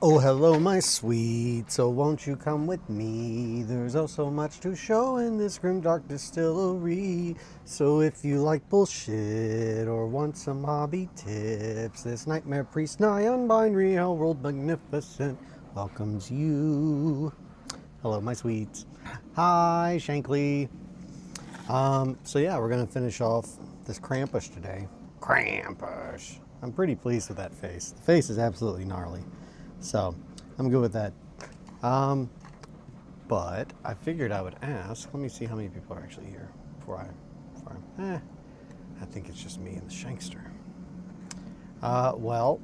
Oh, hello, my sweet. So won't you come with me? There's oh so much to show in this grim dark distillery. So if you like bullshit or want some hobby tips, this nightmare priest nigh unbinary hell world magnificent welcomes you. Hello, my sweets. Hi, Shankly. So yeah, we're gonna finish off this Krampus today. Krampus. I'm pretty pleased with that face. The face is absolutely gnarly. So, I'm good with that. But I figured I would ask. Let me see how many people are actually here before I think it's just me and the Shankster. Well,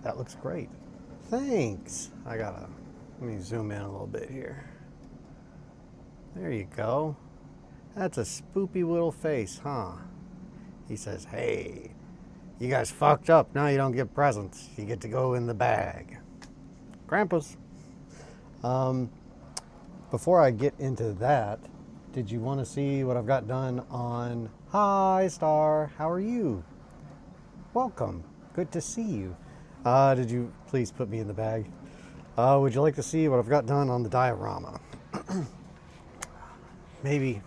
that looks great. Thanks. Let me zoom in a little bit here. There you go. That's a spoopy little face, huh? He says, hey, you guys fucked up. Now you don't get presents. You get to go in the bag. Krampus. Before I get into that, did you want to see what I've got done on... Hi, Star. How are you? Welcome. Good to see you. Did you please put me in the bag? Would you like to see what I've got done on the diorama? Maybe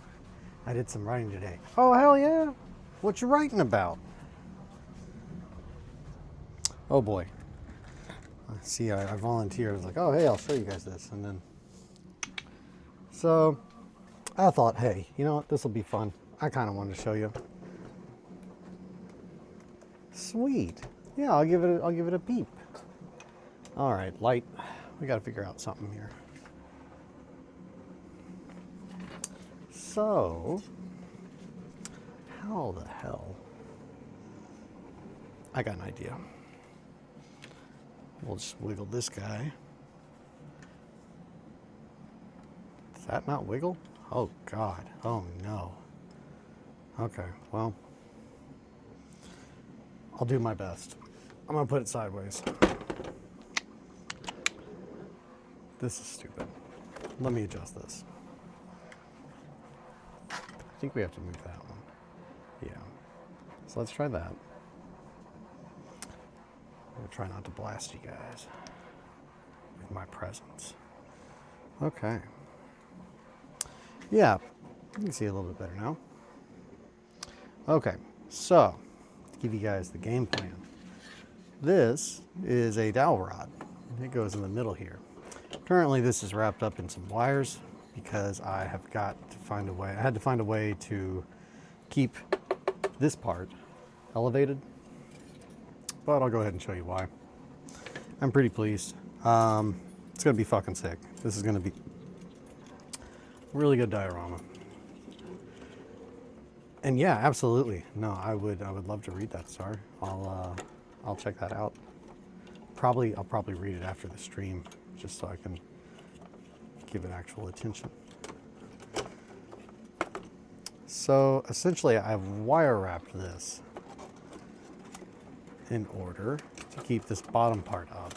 I did some writing today. Oh, hell yeah. What you writing about? Oh, boy. See, I volunteered. I was like, oh, hey, I'll show you guys this. And then, so I thought, hey, you know what? This will be fun. I kind of wanted to show you. Sweet. Yeah, I'll give it a beep. All right, light. We got to figure out something here. So, how the hell? I got an idea. We'll just wiggle this guy. Does that not wiggle? Oh, God. Oh, no. Okay, well, I'll do my best. I'm going to put it sideways. This is stupid. Let me adjust this. I think we have to move that one. Yeah. So let's try that. I'm gonna try not to blast you guys with my presence. Okay. Yeah, you can see a little bit better now. Okay, so to give you guys the game plan, this is a dowel rod. It goes in the middle here. Currently, this is wrapped up in some wires because I have got to find a way. I had to find a way to keep this part elevated. But I'll go ahead and show you why. I'm pretty pleased. It's going to be fucking sick. This is going to be a really good diorama. And yeah, absolutely. No, I would love to read that, Star. I'll check that out. I'll probably read it after the stream, just so I can give it actual attention. So essentially, I've wire wrapped this in order to keep this bottom part up.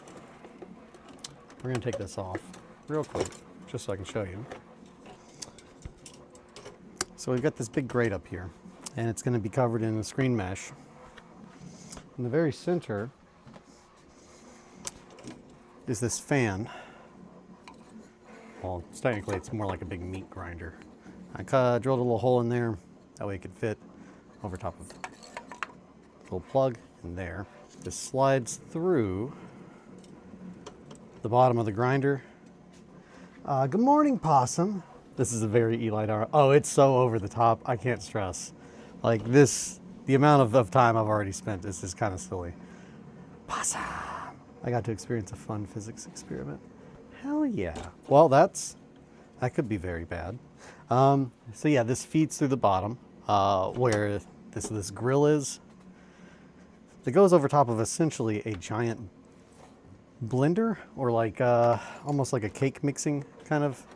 We're going to take this off real quick, just so I can show you. So we've got this big grate up here, and it's going to be covered in a screen mesh. In the very center is this fan. Well, technically it's more like a big meat grinder. I drilled a little hole in there, that way it could fit over top of the little plug in there. This slides through the bottom of the grinder. Good morning, Possum. This is a very Eli Dara. Oh, it's so over the top. I can't stress. Like this, the amount of time I've already spent, this is kind of silly. Possum. I got to experience a fun physics experiment. Hell yeah. Well, that could be very bad. So yeah, this feeds through the bottom where this grill is. It goes over top of essentially a giant blender, or like almost like a cake mixing kind of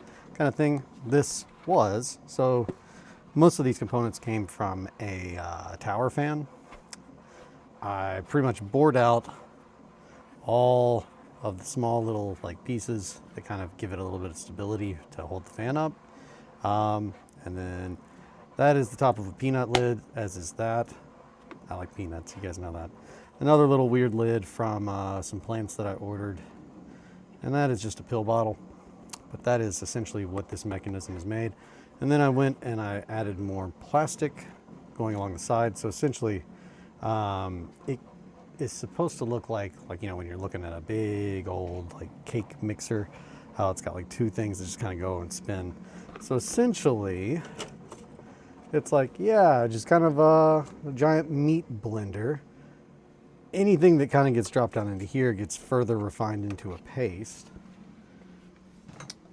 thing. This was so. Most of these components came from a tower fan. I pretty much bored out all of the small little like pieces that kind of give it a little bit of stability to hold the fan up, and then that is the top of a peanut lid, as is that. I like peanuts, you guys know that. Another little weird lid from some plants that I ordered and that is just a pill bottle. But that is essentially what this mechanism is made. And then I went and I added more plastic going along the side. So essentially, it is supposed to look like you know, when you're looking at a big old like cake mixer, how it's got like two things that just kind of go and spin. So essentially, it's like, yeah, just kind of a giant meat blender. Anything that kind of gets dropped down into here gets further refined into a paste.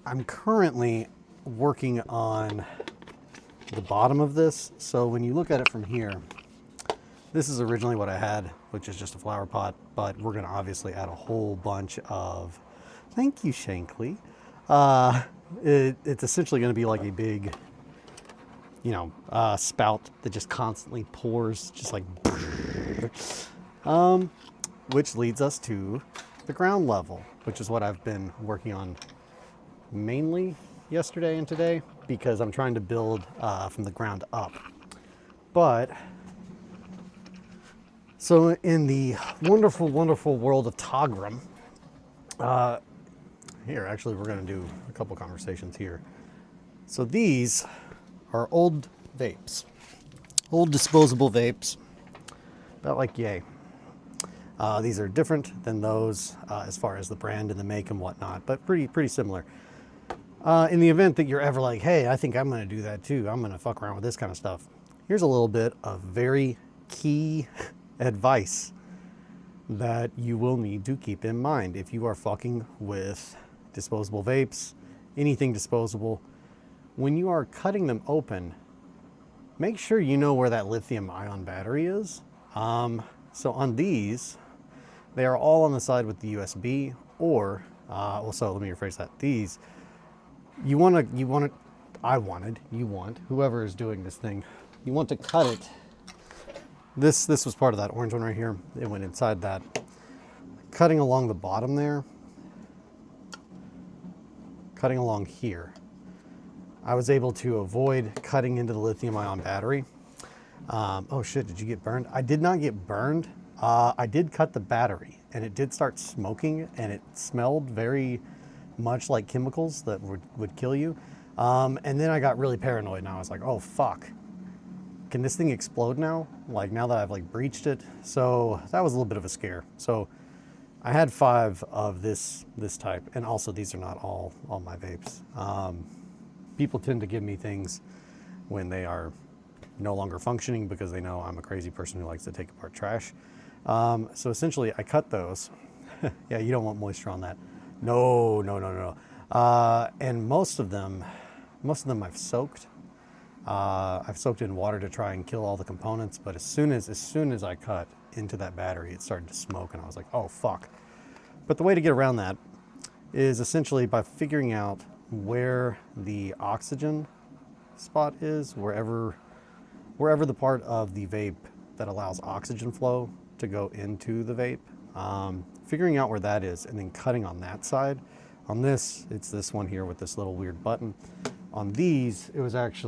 I'm currently working on the bottom of this. So when you look at it from here, this is originally what I had, which is just a flower pot, but we're gonna obviously add a whole bunch of, thank you, Shankly. It's essentially gonna be like a big, you know, spout that just constantly pours, just like, which leads us to the ground level, which is what I've been working on mainly yesterday and today, because I'm trying to build from the ground up. But so in the wonderful, wonderful world of Togram, here, actually, we're going to do a couple conversations here. So these are old vapes, old disposable vapes, about like yay. These are different than those as far as the brand and the make and whatnot, but pretty similar. In the event that you're ever like, hey, I think I'm going to do that too, I'm going to fuck around with this kind of stuff, here's a little bit of very key advice that you will need to keep in mind if you are fucking with disposable vapes, anything disposable. When you are cutting them open, make sure you know where that lithium ion battery is. So on these, they are all on the side with the USB, or also, let me rephrase that. These, you want, whoever is doing this thing, you want to cut it. This was part of that orange one right here. It went inside that. Cutting along the bottom there, cutting along here, I was able to avoid cutting into the lithium ion battery. Oh shit, did you get burned? I did not get burned. I did cut the battery and it did start smoking and it smelled very much like chemicals that would kill you. And then I got really paranoid and I was like, oh fuck, can this thing explode now? Like now that I've like breached it. So that was a little bit of a scare. So I had 5 of this type, and also these are not all my vapes. People tend to give me things when they are no longer functioning because they know I'm a crazy person who likes to take apart trash. So essentially I cut those. Yeah, you don't want moisture on that. No. And most of them I've soaked. I've soaked in water to try and kill all the components, but as soon as I cut into that battery, it started to smoke and I was like, oh fuck. But the way to get around that is essentially by figuring out where the oxygen spot is, wherever the part of the vape that allows oxygen flow to go into the vape, figuring out where that is and then cutting on that side. On this, it's this one here with this little weird button. On these, it was around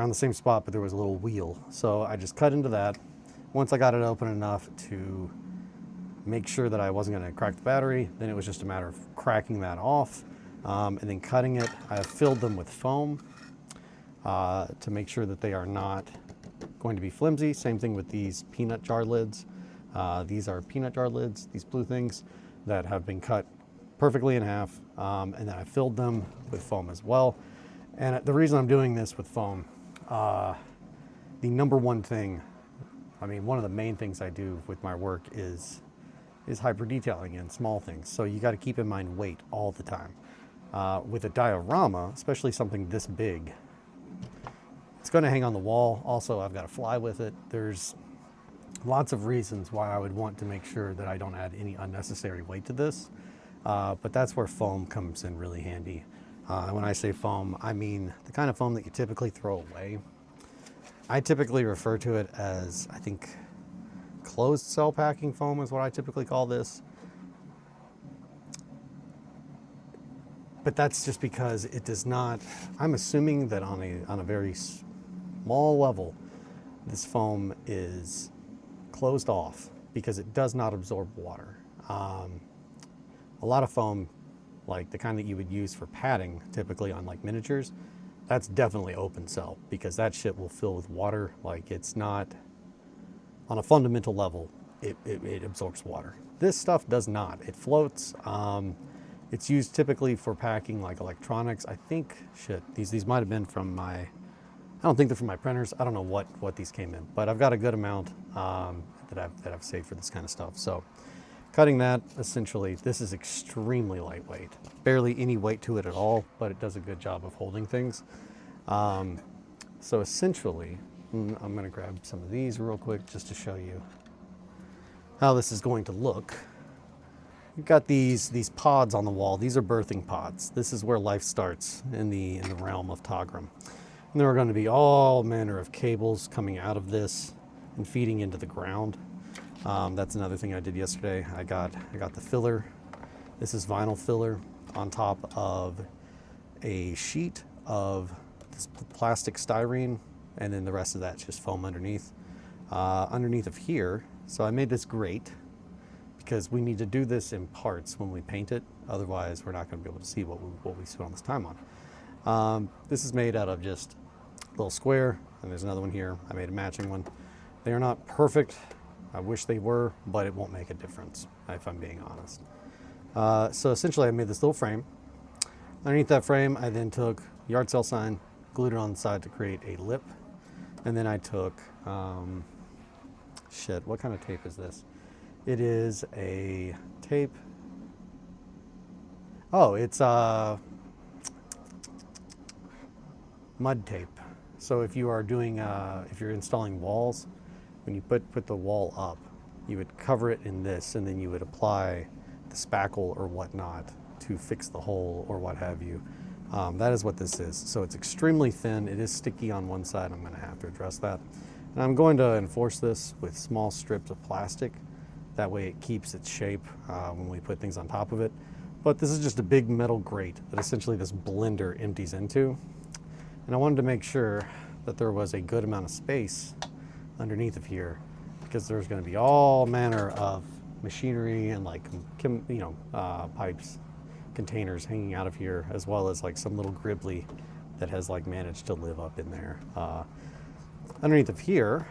the same spot, but there was a little wheel. So I just cut into that. Once I got it open enough to make sure that I wasn't going to crack the battery, then it was just a matter of cracking that off and then cutting it. I have filled them with foam to make sure that they are not going to be flimsy. Same thing with these peanut jar lids. These are peanut jar lids, these blue things that have been cut perfectly in half, and then I filled them with foam as well. And the reason I'm doing this with foam, the number one thing, I mean, one of the main things I do with my work is hyper detailing and small things. So you got to keep in mind weight all the time. With a diorama, especially something this big, it's going to hang on the wall. Also, I've got to fly with it. There's lots of reasons why I would want to make sure that I don't add any unnecessary weight to this. But that's where foam comes in really handy. When I say foam, I mean the kind of foam that you typically throw away. I typically refer to it as, I think, closed cell packing foam is what I typically call this. But that's just because it does not, I'm assuming that on a very small level, this foam is closed off because it does not absorb water. A lot of foam, like the kind that you would use for padding typically on like miniatures, that's definitely open cell, because that shit will fill with water. Like, it's not, on a fundamental level, it absorbs water. This stuff does not. It floats. It's used typically for packing like electronics. I think, shit, these might have been from my, I don't think they're from my printers. I don't know what these came in, but I've got a good amount that I've saved for this kind of stuff. So cutting that, essentially, this is extremely lightweight. Barely any weight to it at all, but it does a good job of holding things. So essentially, I'm gonna grab some of these real quick just to show you how this is going to look. You've got these pods on the wall. These are birthing pods. This is where life starts in the realm of Tagram. And there are going to be all manner of cables coming out of this and feeding into the ground. That's another thing I did yesterday. I got the filler. This is vinyl filler on top of a sheet of this plastic styrene, and then the rest of that's just foam underneath. Underneath of here, so I made this grate because we need to do this in parts when we paint it. Otherwise, we're not going to be able to see what we spent all this time on. This is made out of just a little square, and there's another one here. I made a matching one. They are not perfect. I wish they were, but it won't make a difference, if I'm being honest. So essentially, I made this little frame. Underneath that frame, I then took yard sale sign, glued it on the side to create a lip, and then I took, shit, what kind of tape is this? It is a tape. Oh, it's mud tape. So if you are doing, if you're installing walls, when you put the wall up, you would cover it in this, and then you would apply the spackle or whatnot to fix the hole or what have you. That is what this is. So it's extremely thin. It is sticky on one side. I'm going to have to address that. And I'm going to enforce this with small strips of plastic. That way it keeps its shape when we put things on top of it. But this is just a big metal grate that essentially this blender empties into. And I wanted to make sure that there was a good amount of space underneath of here, because there's going to be all manner of machinery and like, pipes, containers hanging out of here, as well as like some little gribbly that has like managed to live up in there. Underneath of here,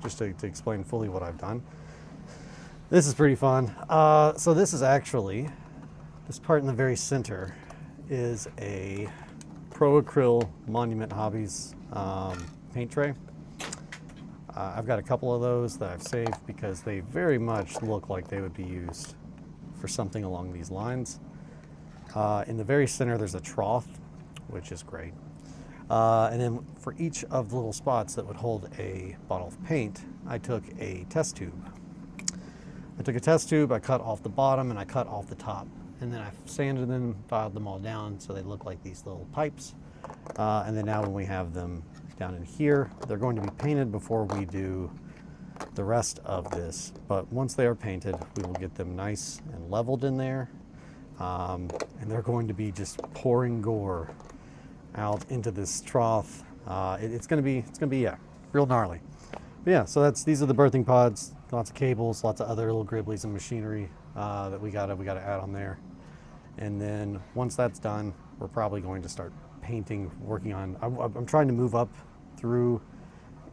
just to explain fully what I've done, this is pretty fun. So this is actually, this part in the very center is a Pro Acryl Monument Hobbies paint tray. I've got a couple of those that I've saved because they very much look like they would be used for something along these lines. In the very center, there's a trough, which is great. And then for each of the little spots that would hold a bottle of paint, I took a test tube. I cut off the bottom and I cut off the top. And then I sanded them, filed them all down so they look like these little pipes. And then now when we have them down in here, they're going to be painted before we do the rest of this. But once they are painted, we will get them nice and leveled in there. And they're going to be just pouring gore out into this trough. It's gonna be yeah, real gnarly. But yeah, so these are the birthing pods. Lots of cables, lots of other little gribblies and machinery that we gotta add on there. And then once that's done, we're probably going to start painting, working on. I'm trying to move up through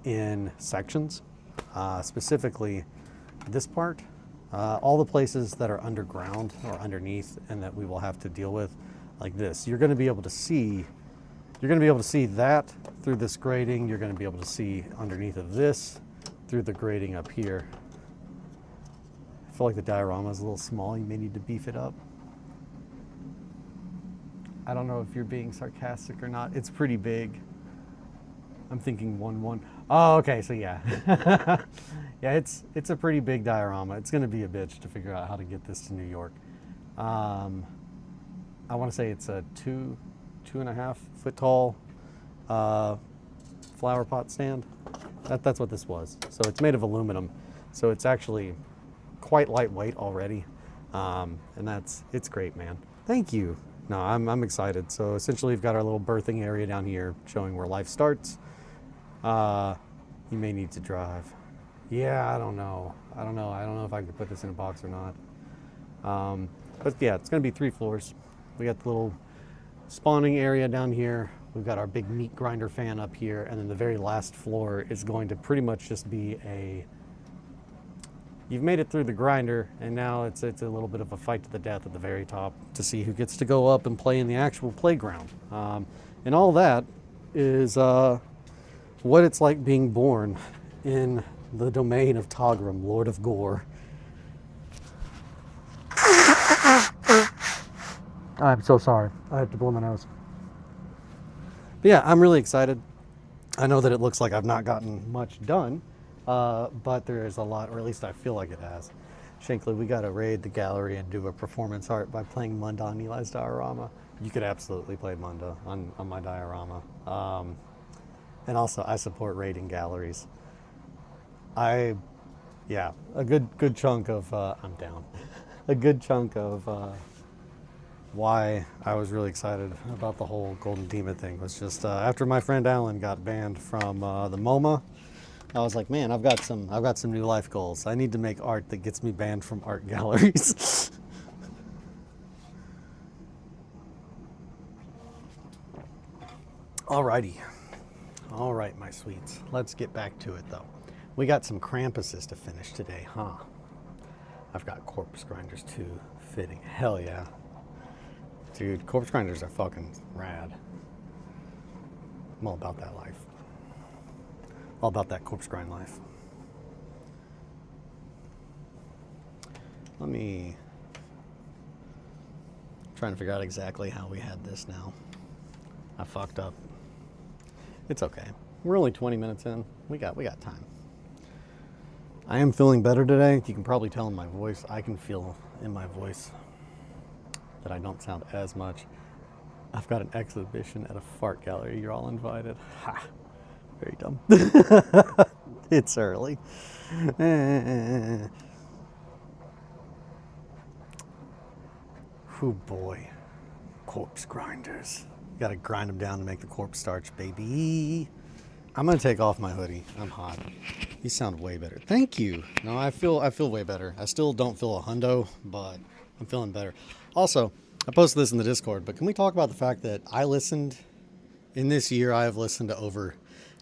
in sections, specifically this part, all the places that are underground or underneath, and that we will have to deal with, like this. You're going to be able to see. You're going to be able to see that through this grating. You're going to be able to see underneath of this through the grating up here. I feel like the diorama is a little small. You may need to beef it up. I don't know if you're being sarcastic or not. It's pretty big. I'm thinking 1-1. Oh, okay, so yeah. Yeah, it's a pretty big diorama. It's going to be a bitch to figure out how to get this to New York. I want to say it's a 2.5 foot tall flower pot stand. That's what this was. So it's made of aluminum. So it's actually quite lightweight already. And it's great, man. Thank you. No, I'm excited. So essentially we've got our little birthing area down here showing where life starts. You may need to drive. Yeah, I don't know. I don't know if I could put this in a box or not. But yeah, it's going to be 3 floors. We got the little spawning area down here. We've got our big meat grinder fan up here, and then the very last floor is going to pretty much just be you've made it through the grinder, and now it's a little bit of a fight to the death at the very top to see who gets to go up and play in the actual playground. And all that is what it's like being born in the domain of Togrim, Lord of Gore. I'm so sorry. I have to blow my nose. But yeah, I'm really excited. I know that it looks like I've not gotten much done, but there is a lot, or at least I feel like it has. Shankly, we got to raid the gallery and do a performance art by playing Munda on Eli's diorama. You could absolutely play Munda on my diorama. And also, I support raiding galleries. A good chunk of, I'm down. A good chunk of why I was really excited about the whole Golden Demon thing was just after my friend Alan got banned from the MoMA, I was like, man, I've got some new life goals. I need to make art that gets me banned from art galleries. Alrighty. All right, my sweets. Let's get back to it, though. We got some Krampuses to finish today, huh? I've got corpse grinders, too. Fitting. Hell yeah. Dude, corpse grinders are fucking rad. I'm all about that life. All about that corpse grind life. I'm trying to figure out exactly how we had this now. I fucked up. It's okay. We're only 20 minutes in. We got time. I am feeling better today. You can probably tell in my voice. I can feel in my voice that I don't sound as much. I've got an exhibition at a fart gallery. You're all invited. Ha! Very dumb. It's early. Oh boy. Corpse grinders. Gotta grind them down to make the corpse starch, baby. I'm gonna take off my hoodie. I'm hot. You sound way better. Thank you. No, I feel way better. I still don't feel a hundo, but I'm feeling better. Also, I posted this in the Discord, but can we talk about the fact that in this year, I have listened to over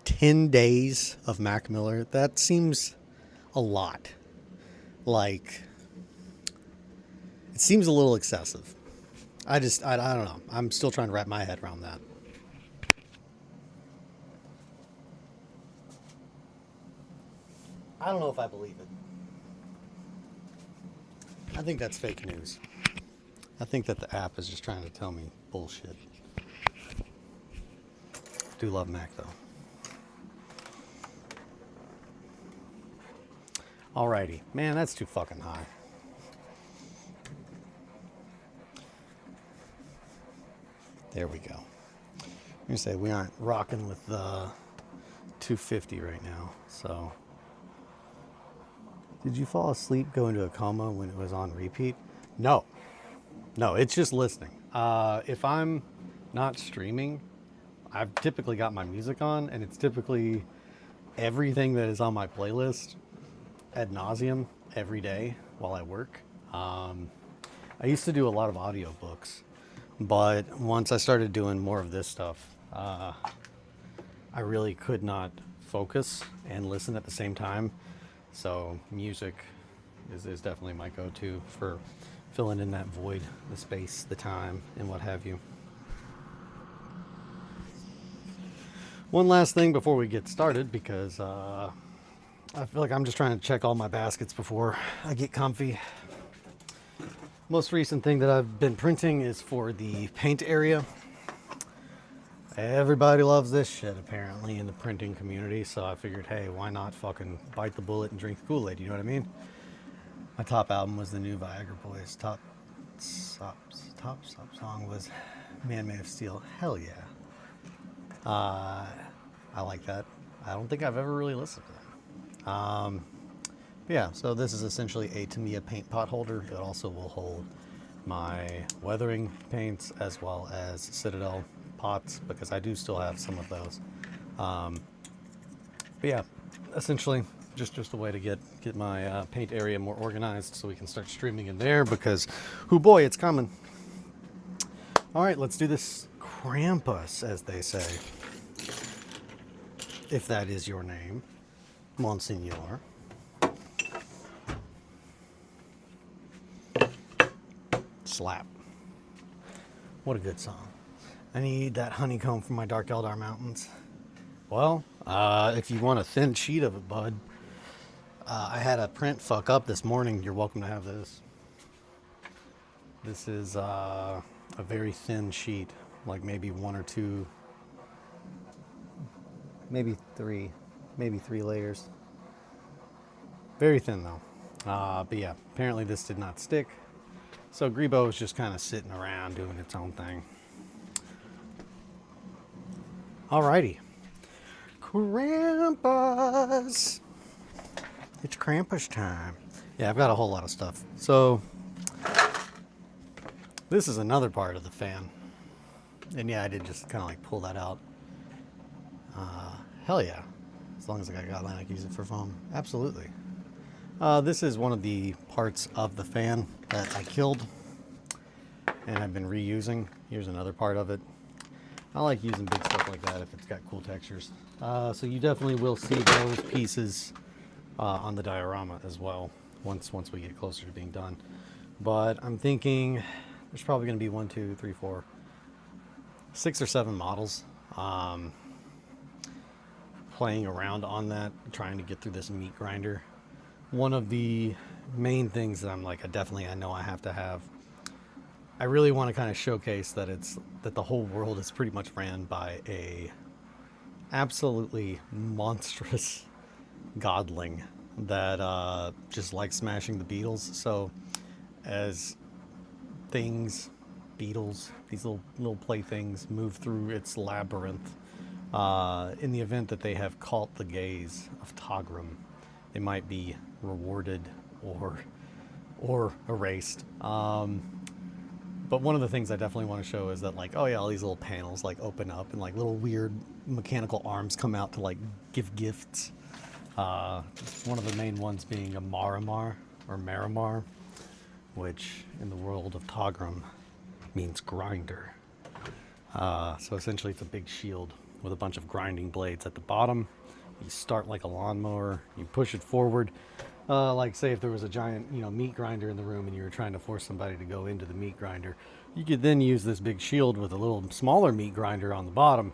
10 days of Mac Miller. That seems a lot. Like, it seems a little excessive. I don't know. I'm still trying to wrap my head around that. I don't know if I believe it. I think that's fake news. I think that the app is just trying to tell me bullshit. Do love Mac though. Alrighty. Man, that's too fucking high. There we go. I'm gonna say we aren't rocking with the 250 right now, so. Did you fall asleep, go into a coma when it was on repeat? No, it's just listening. If I'm not streaming, I've typically got my music on, and it's typically everything that is on my playlist ad nauseum every day while I work. I used to do a lot of audiobooks, but once I started doing more of this stuff, I really could not focus and listen at the same time. So music is definitely my go-to for filling in that void, the space, the time, and what have you. One last thing before we get started, because I feel like I'm just trying to check all my baskets before I get comfy. Most recent thing that I've been printing is for the paint area. Everybody loves this shit, apparently, in the printing community, so I figured, hey, why not fucking bite the bullet and drink the Kool-Aid, you know what I mean? My top album was the new Viagra Boys. Top song was Man Made of Steel. Hell yeah. I like that. I don't think I've ever really listened to that. Yeah, so this is essentially a Tamiya paint pot holder. It also will hold my weathering paints as well as Citadel pots, because I do still have some of those. But yeah, essentially just a way to get my paint area more organized so we can start streaming in there because, hoo boy, it's coming. All right, let's do this Krampus, as they say. If that is your name, Monsignor. Slap. What a good song. I need that honeycomb from my Dark Eldar Mountains. Well, if you want a thin sheet of it, bud, I had a print fuck up this morning. You're welcome to have this. This is a very thin sheet, like maybe 1 or 2, maybe 3 layers. Very thin though. But yeah, apparently this did not stick. So Grebo is just kind of sitting around doing its own thing. Alrighty. Krampus! It's Krampus time. Yeah, I've got a whole lot of stuff. So, this is another part of the fan. And yeah, I did just kind of like pull that out. Hell yeah. As long as I got Godland, I can use it for foam. Absolutely. This is one of the parts of the fan that I killed and I've been reusing. Here's another part of it. I like using big stuff like that if it's got cool textures. So you definitely will see those pieces on the diorama as well once we get closer to being done. But I'm thinking there's probably going to be 1, 2, 3, 4, 6 or 7 models. Playing around on that, trying to get through this meat grinder. One of the main things that I'm like, I know I have to have. I really want to kind of showcase that the whole world is pretty much ran by a absolutely monstrous godling that just likes smashing the beetles. So as beetles, these little playthings move through its labyrinth, in the event that they have caught the gaze of Togrim, they might be rewarded or erased. But one of the things I definitely want to show is that, like, oh yeah, all these little panels like open up and like little weird mechanical arms come out to like give gifts. One of the main ones being a Maramar or Maramar, which in the world of Togrim means grinder. So essentially it's a big shield with a bunch of grinding blades at the bottom. You start like a lawnmower, you push it forward. Like say if there was a giant, meat grinder in the room and you were trying to force somebody to go into the meat grinder, you could then use this big shield with a little smaller meat grinder on the bottom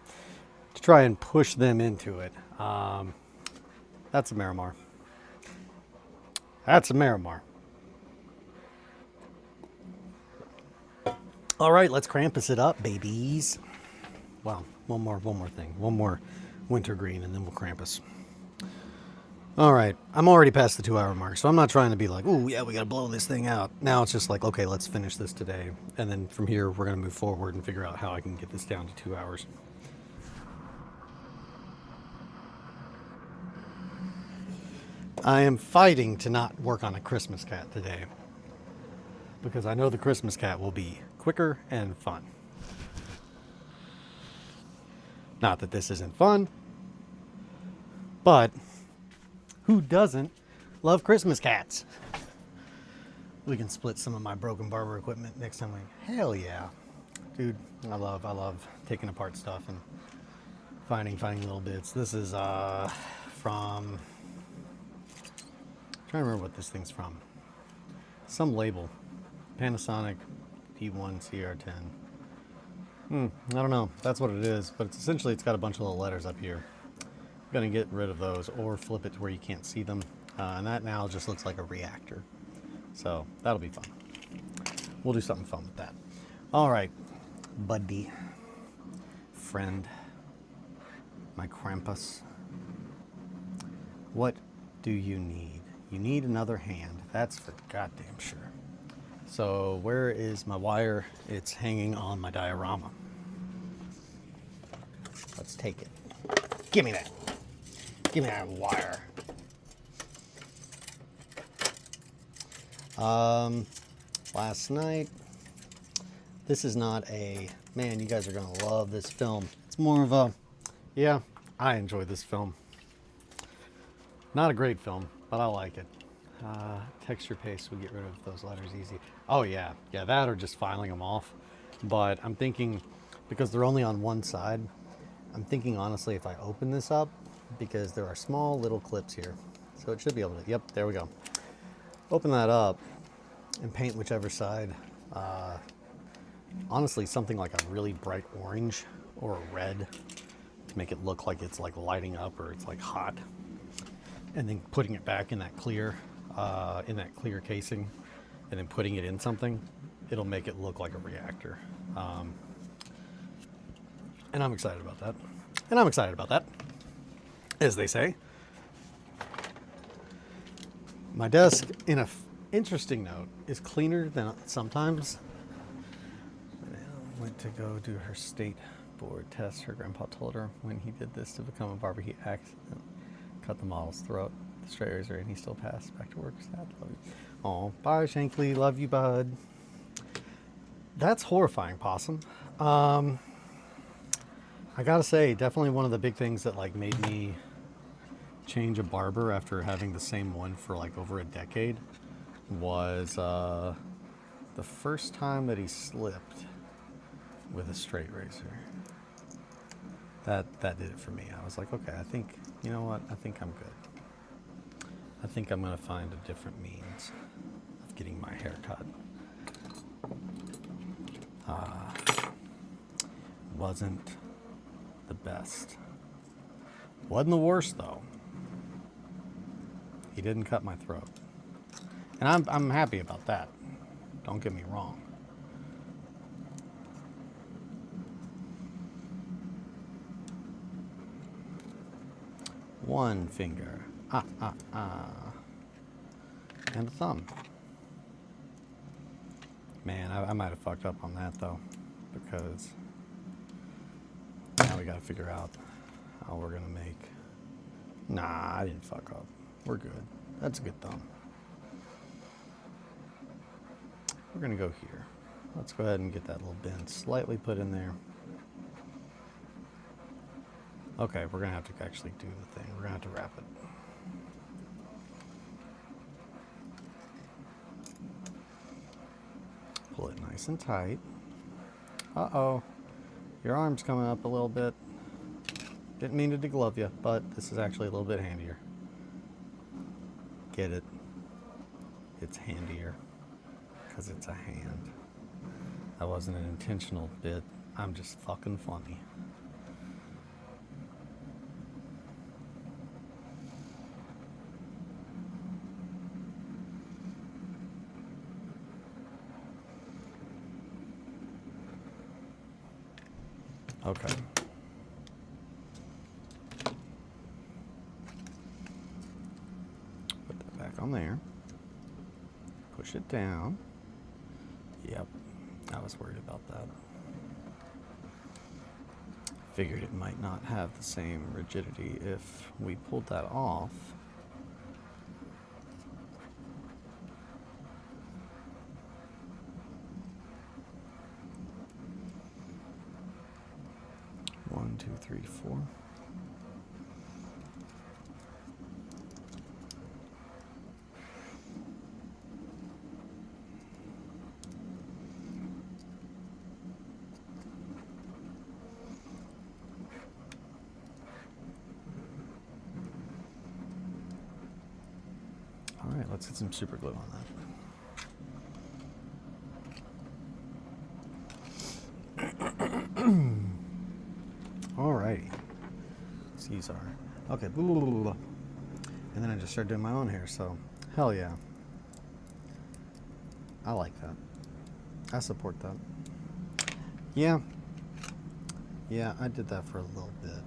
to try and push them into it. That's a Maramar. That's a Maramar. All right, let's Krampus it up, babies. Well, one more thing. One more wintergreen and then we'll Krampus. All right, I'm already past the 2-hour mark, so I'm not trying to be like, oh yeah, we gotta blow this thing out. Now it's just like, okay, let's finish this today. And then from here, we're gonna move forward and figure out how I can get this down to 2 hours. I am fighting to not work on a Christmas cat today because I know the Christmas cat will be quicker and fun. Not that this isn't fun, but who doesn't love Christmas cats? We can split some of my broken barber equipment next time. Hell yeah. Dude, I love taking apart stuff and finding little bits. This is from, I'm trying to remember what this thing's from. Some label. Panasonic P1 CR10. I don't know. That's what it is, but it's got a bunch of little letters up here. I'm gonna get rid of those or flip it to where you can't see them. And that now just looks like a reactor. So that'll be fun. We'll do something fun with that. All right, buddy, friend, my Krampus. What do you need? You need another hand. That's for goddamn sure. So where is my wire? It's hanging on my diorama. Let's take it. Give me that. Give me that wire. Last night, this is not a, man, you guys are gonna love this film. It's more of a, yeah, I enjoy this film. Not a great film, but I like it. Texture paste would get rid of those letters easy. Oh yeah, yeah, that or just filing them off. But I'm thinking, because they're only on one side, I'm thinking honestly if I open this up, because there are small little clips here. So it should be able to, yep, there we go. Open that up and paint whichever side. Honestly, something like a really bright orange or a red to make it look like it's like lighting up or it's like hot. And then putting it back in that clear casing and then putting it in something, it'll make it look like a reactor. And I'm excited about that. And I'm excited about that, as they say. My desk, in an interesting note, is cleaner than sometimes. Went to go do her state board test. Her grandpa told her when he did this to become a barber, he accidentally cut the model's throat. The straight razor, and he still passed. Back to work. Sad. Love you. Oh, bye, Shankly. Love you, bud. That's horrifying, Possum. I gotta say, definitely one of the big things that like made me change a barber after having the same one for like over a decade was the first time that he slipped with a straight razor. That did it for me. I was like, okay, I think, you know what? I think I'm good. I think I'm gonna find a different means of getting my hair cut. Wasn't the best. Wasn't the worst though. He didn't cut my throat. And I'm happy about that. Don't get me wrong. One finger. And a thumb. Man, I might have fucked up on that though, because now we gotta figure out how we're gonna make. Nah, I didn't fuck up. We're good. That's a good thumb. We're gonna go here. Let's go ahead and get that little bend slightly put in there. Okay, we're gonna have to actually do the thing. We're gonna have to wrap it. Pull it nice and tight. Uh-oh. Your arm's coming up a little bit. Didn't mean to deglove you, but this is actually a little bit handier. Get it? It's handier because it's a hand. That wasn't an intentional bit. I'm just fucking funny. Okay. Put that back on there. Push it down. Yep. I was worried about that. Figured it might not have the same rigidity if we pulled that off. One, two, three, four. All right, let's get some super glue on that. Alrighty. These are okay. Blah, blah, blah, blah. And then I just started doing my own hair, so hell yeah. I like that. I support that. Yeah. Yeah, I did that for a little bit.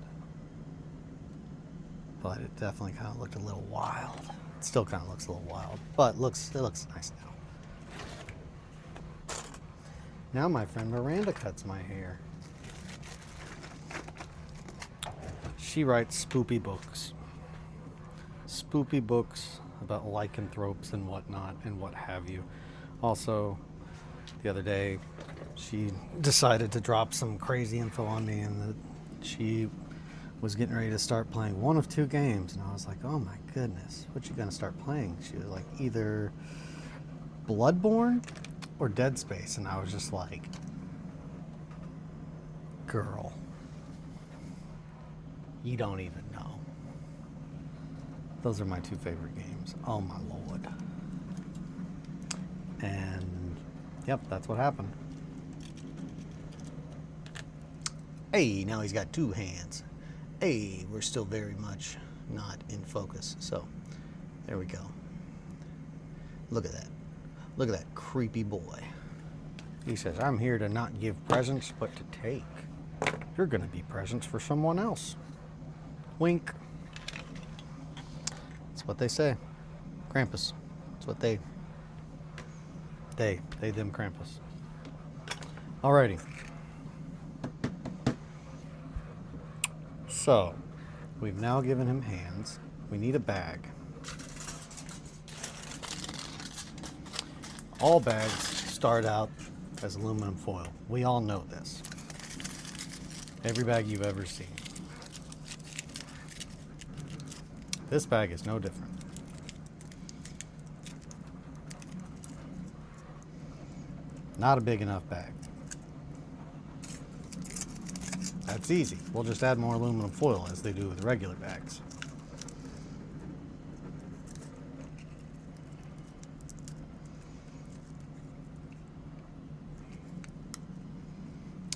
But it definitely kind of looked a little wild. It still kind of looks a little wild, but it looks nice now. Now my friend Miranda cuts my hair. She writes spoopy books. Spoopy books about lycanthropes and whatnot and what have you. Also, the other day, she decided to drop some crazy info on me and that she was getting ready to start playing one of two games, and I was like, oh my goodness, what you gonna start playing? She was like, either Bloodborne or Dead Space, and I was just like, girl, you don't even know. Those are my two favorite games. Oh my lord. And yep, that's what happened. Hey, now he's got two hands. Hey, we're still very much not in focus. So, there we go. Look at that. Look at that creepy boy. He says, I'm here to not give presents, but to take. You're going to be presents for someone else. Wink. That's what they say. Krampus. That's what they, them Krampus. Alrighty. So, we've now given him hands. We need a bag. All bags start out as aluminum foil. We all know this. Every bag you've ever seen. This bag is no different. Not a big enough bag. That's easy. We'll just add more aluminum foil as they do with regular bags.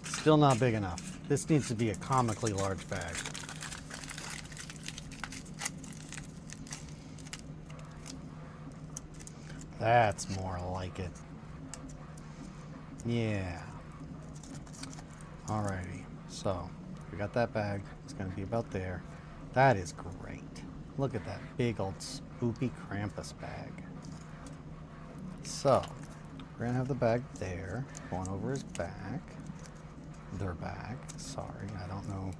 Still not big enough. This needs to be a comically large bag. That's more like it. Yeah. Alrighty. So, we got that bag. It's going to be about there. That is great. Look at that big old spoopy Krampus bag. So, we're going to have the bag there, going over his back. Their back. Sorry, I don't know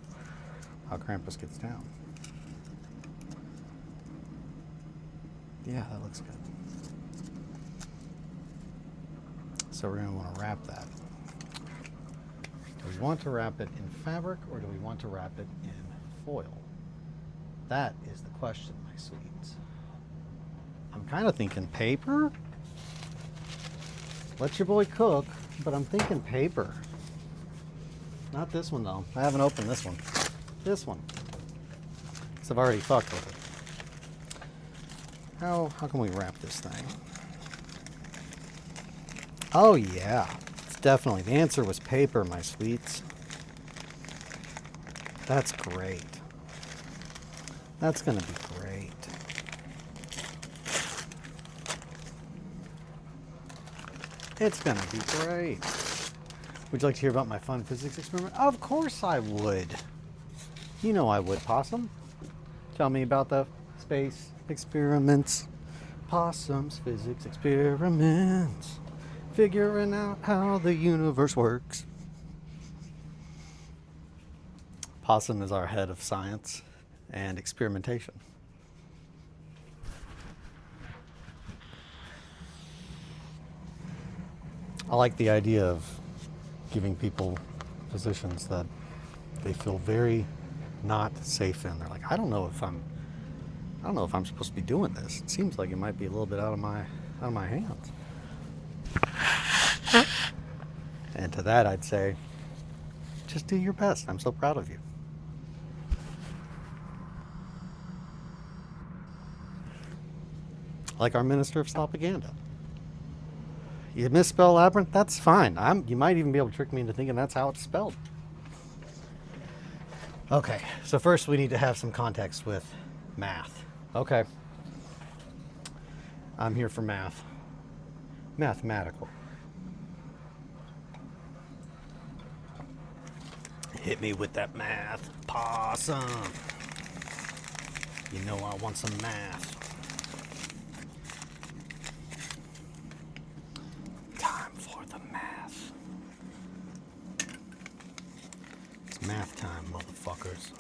how Krampus gets down. Yeah, that looks good. So we're going to want to wrap that. Do we want to wrap it in fabric or do we want to wrap it in foil? That is the question, my sweets. I'm kind of thinking paper. Let your boy cook, but I'm thinking paper. Not this one though. I haven't opened this one. This one. Because I've already fucked with it. How can we wrap this thing? Oh yeah. It's definitely. The answer was paper, my sweets. That's great. That's going to be great. It's going to be great. Would you like to hear about my fun physics experiment? Of course I would. You know I would, Possum. Tell me about the space experiments. Possum's physics experiments. Figuring out how the universe works. Possum is our head of science and experimentation. I like the idea of giving people positions that they feel very not safe in. They're like, I don't know if I'm supposed to be doing this. It seems like it might be a little bit out of my hands. And to that I'd say, just do your best. I'm so proud of you. Like our minister of propaganda. You misspell labyrinth? That's fine. You might even be able to trick me into thinking that's how it's spelled. Okay, so first we need to have some context with math. Okay. I'm here for math. Mathematical. Hit me with that math, Possum. You know I want some math. Time for the math. It's math time, motherfuckers.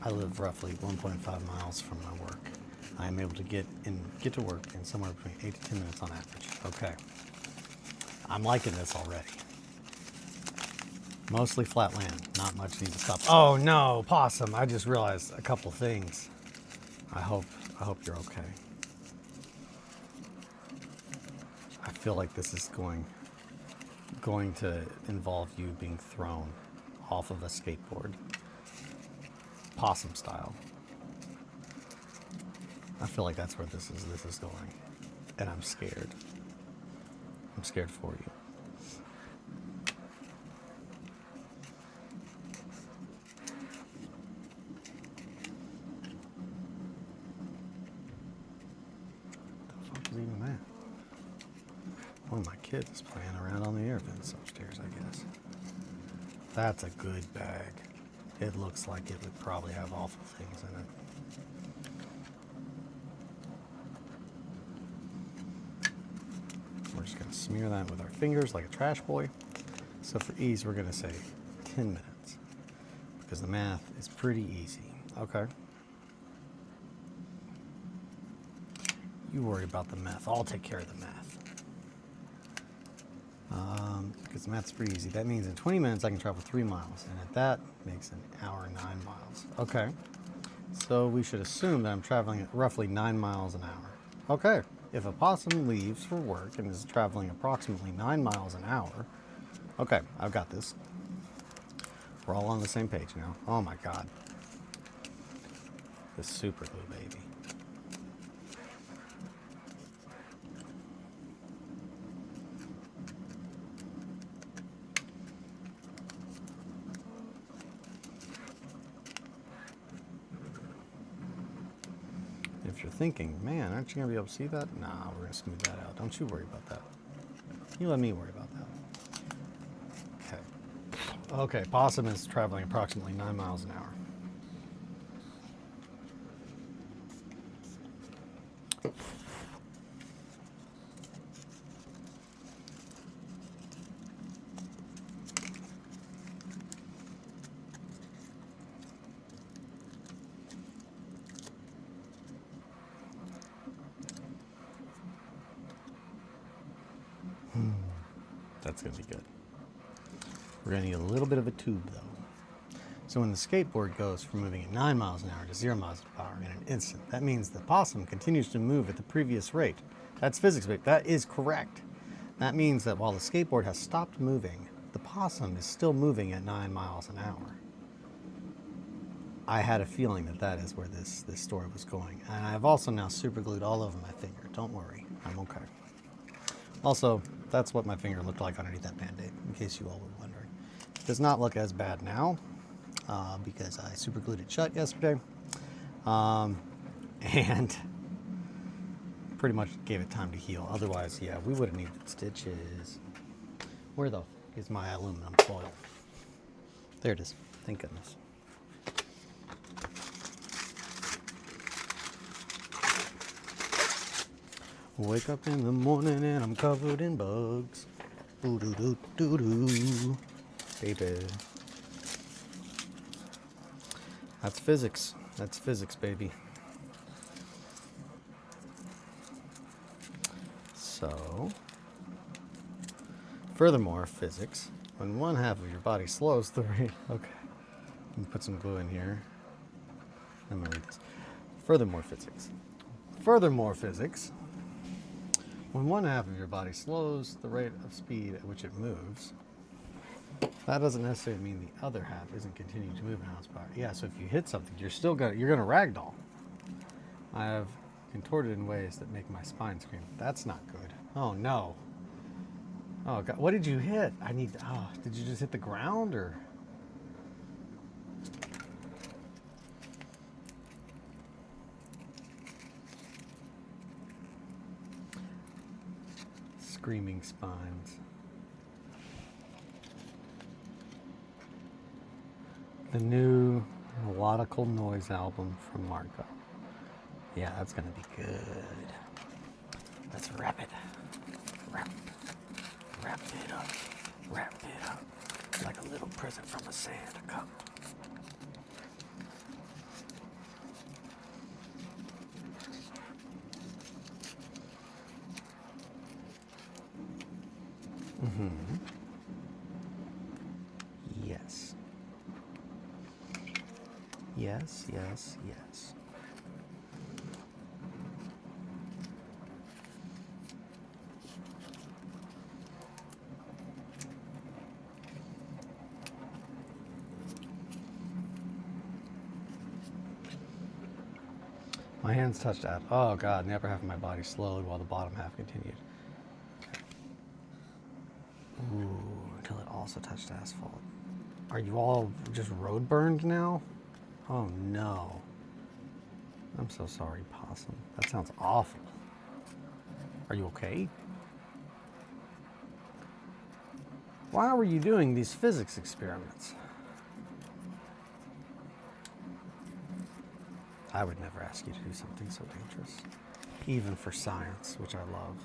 I live roughly 1.5 miles from my work. I am able to get to work in somewhere between 8 to 10 minutes on average. Okay. I'm liking this already. Mostly flat land. Not much need to stop. Oh no, possum! I just realized a couple things. I hope you're okay. I feel like this is going to involve you being thrown off of a skateboard, possum style. I feel like that's where this is going, and I'm scared. I'm scared for you. What the fuck is even that? One of my kids is playing around on the air vents upstairs, I guess. That's a good bag. It looks like it would probably have awful things in it. We're just going to smear that with our fingers like a trash boy. So for ease, we're going to say 10 minutes because the math is pretty easy. Okay. You worry about the math. I'll take care of the math. Because the math's pretty easy. That means in 20 minutes I can travel 3 miles, and at that makes an hour 9 miles. Okay. So we should assume that I'm traveling at roughly 9 miles an hour. Okay. If a possum leaves for work and is traveling approximately 9 miles an hour, okay, I've got this. We're all on the same page now. Oh my God. This super glue, baby. If you're thinking, man, aren't you going to be able to see that? Nah, we're going to smooth that out. Don't you worry about that. You let me worry about that. Okay. Okay, possum is traveling approximately 9 miles an hour. That's going to be good. We're going to need a little bit of a tube, though. So when the skateboard goes from moving at 9 miles an hour to 0 miles an hour in an instant, that means the possum continues to move at the previous rate. That's physics, but that is correct. That means that while the skateboard has stopped moving, the possum is still moving at 9 miles an hour. I had a feeling that that is where this story was going. And I've also now super glued all over my finger. Don't worry, I'm okay. Also, that's what my finger looked like underneath that Band-Aid, in case you all were wondering. It does not look as bad now, because I super glued it shut yesterday. And pretty much gave it time to heal. Otherwise, yeah, we would have needed stitches. Where the f is my aluminum foil? There it is. Thank goodness. Wake up in the morning and I'm covered in bugs. Ooh doo doo doo doo, baby. That's physics. That's physics, baby. So, furthermore, physics. When one half of your body slows the rate. Okay. Let me put some glue in here. I'm gonna read this. Furthermore, physics. Furthermore, physics. When one half of your body slows the rate of speed at which it moves, that doesn't necessarily mean the other half isn't continuing to move in its power. Yeah, so if you hit something, you're gonna ragdoll. I have contorted in ways that make my spine scream. That's not good. Oh no. Oh God, what did you hit? Did you just hit the ground or? Screaming spines. The new melodical noise album from Marco. Yeah, that's gonna be good. Let's wrap it. Wrap it up. Wrap it up. Like a little present from a Santa cup. Mm-hmm. Yes. Yes, yes, yes. My hands touched that. Oh god, the upper half of my body slowly while the bottom half continued. Ooh, until it also touched asphalt. Are you all just road burned now? Oh no. I'm so sorry, Possum. That sounds awful. Are you okay? Why were you doing these physics experiments? I would never ask you to do something so dangerous. Even for science, which I love.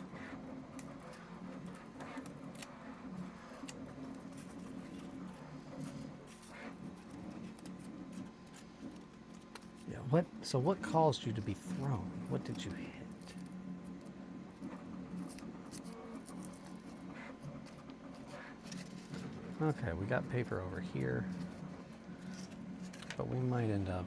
Yeah, what caused you to be thrown? What did you hit? Okay, we got paper over here, but we might end up.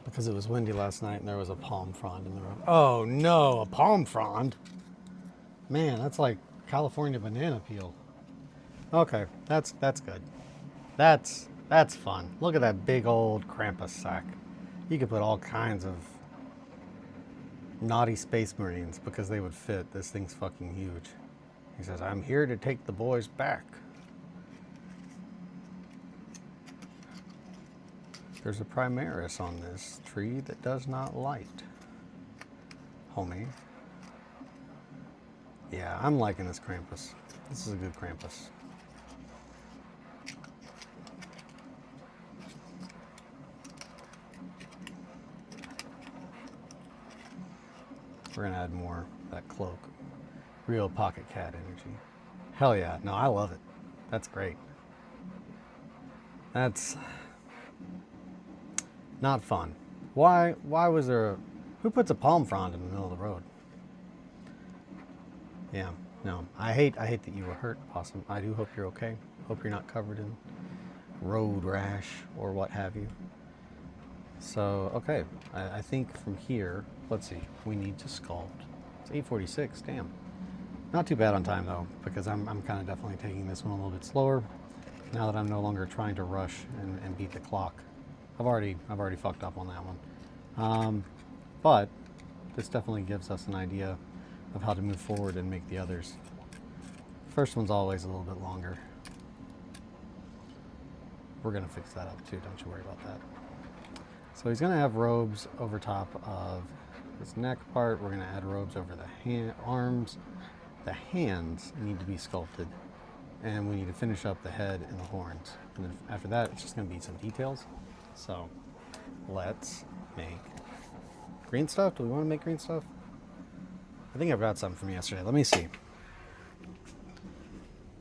Because it was windy last night and there was a palm frond in the road. Oh no, a palm frond? Man, that's like California banana peel. Okay, that's good. That's fun. Look at that big old Krampus sack. You could put all kinds of naughty space marines because they would fit. This thing's fucking huge. He says, I'm here to take the boys back. There's a primaris on this tree that does not light. Homie. Yeah, I'm liking this Krampus. This is a good Krampus. We're gonna add more of that cloak. Real pocket cat energy. Hell yeah, no, I love it. That's great. That's not fun. Why was there who puts a palm frond in the middle of the road? Yeah, no. I hate that you were hurt, Possum. I do hope you're okay. Hope you're not covered in road rash or what have you. So, okay. I think from here, let's see, we need to sculpt. It's 8:46, damn. Not too bad on time though, because I'm kind of definitely taking this one a little bit slower now that I'm no longer trying to rush and beat the clock. I've already fucked up on that one. But this definitely gives us an idea of how to move forward and make the others. First one's always a little bit longer. We're gonna fix that up too, don't you worry about that. So he's gonna have robes over top of this neck part. We're gonna add robes over the arms. The hands need to be sculpted. And we need to finish up the head and the horns. And then after that, it's just gonna be some details. So let's make green stuff. Do we want to make green stuff? I think I've got some from yesterday. Let me see.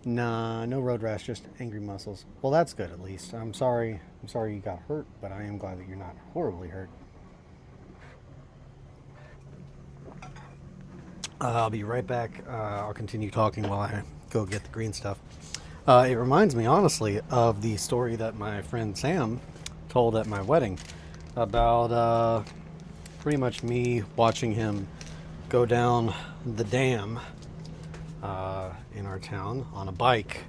Nah, no road rash, just angry muscles. Well, that's good at least. I'm sorry you got hurt, but I am glad that you're not horribly hurt. I'll be right back. I'll continue talking while I go get the green stuff. It reminds me, honestly, of the story that my friend Sam told at my wedding about pretty much me watching him go down the dam in our town on a bike.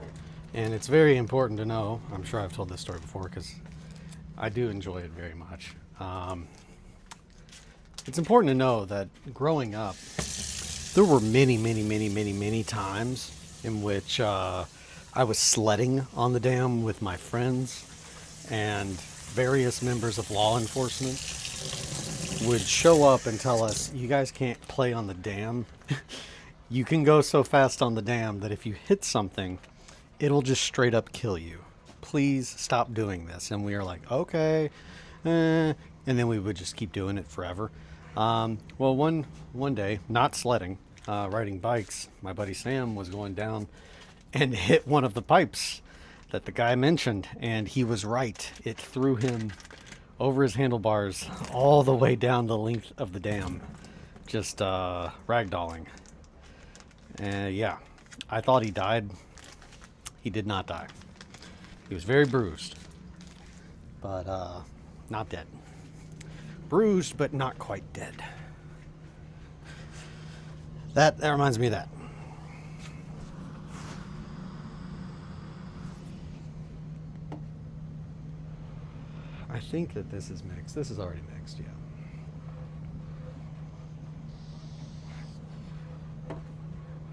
And it's very important to know, I'm sure I've told this story before because I do enjoy it very much. It's important to know that growing up, there were many times in which I was sledding on the dam with my friends, and various members of law enforcement would show up and tell us, you guys can't play on the dam. You can go so fast on the dam that if you hit something, it'll just straight up kill you. Please stop doing this. And we are like, okay. And then we would just keep doing it forever. Well, one day, not sledding, riding bikes, my buddy Sam was going down and hit one of the pipes that the guy mentioned, and he was right. It threw him over his handlebars all the way down the length of the dam, just ragdolling. And yeah, I thought he died. He did not die. He was very bruised, but not dead. Bruised, but not quite dead. That reminds me of that. I think that this is mixed. This is already mixed, yeah.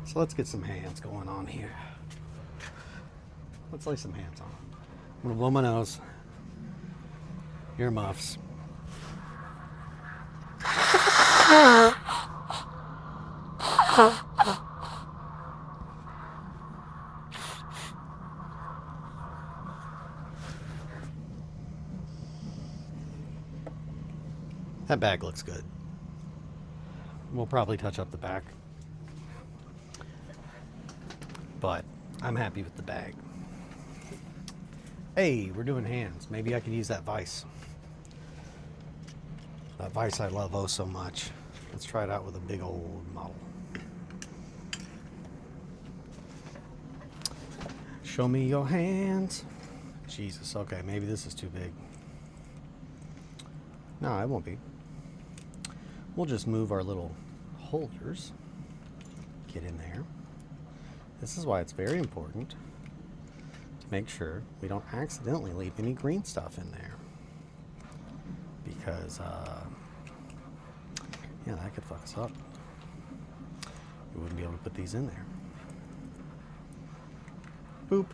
So let's get some hands going on here. Let's lay some hands on. I'm gonna blow my nose. Earmuffs. That bag looks good. We'll probably touch up the back, but I'm happy with the bag. Hey, we're doing hands. Maybe I can use that vise. That vise I love oh so much. Let's try it out with a big old model. Show me your hands. Jesus, okay, maybe this is too big. No, it won't be. We'll just move our little holders. Get in there. This is why it's very important to make sure we don't accidentally leave any green stuff in there. Because, yeah, that could fuck us up. We wouldn't be able to put these in there. Boop.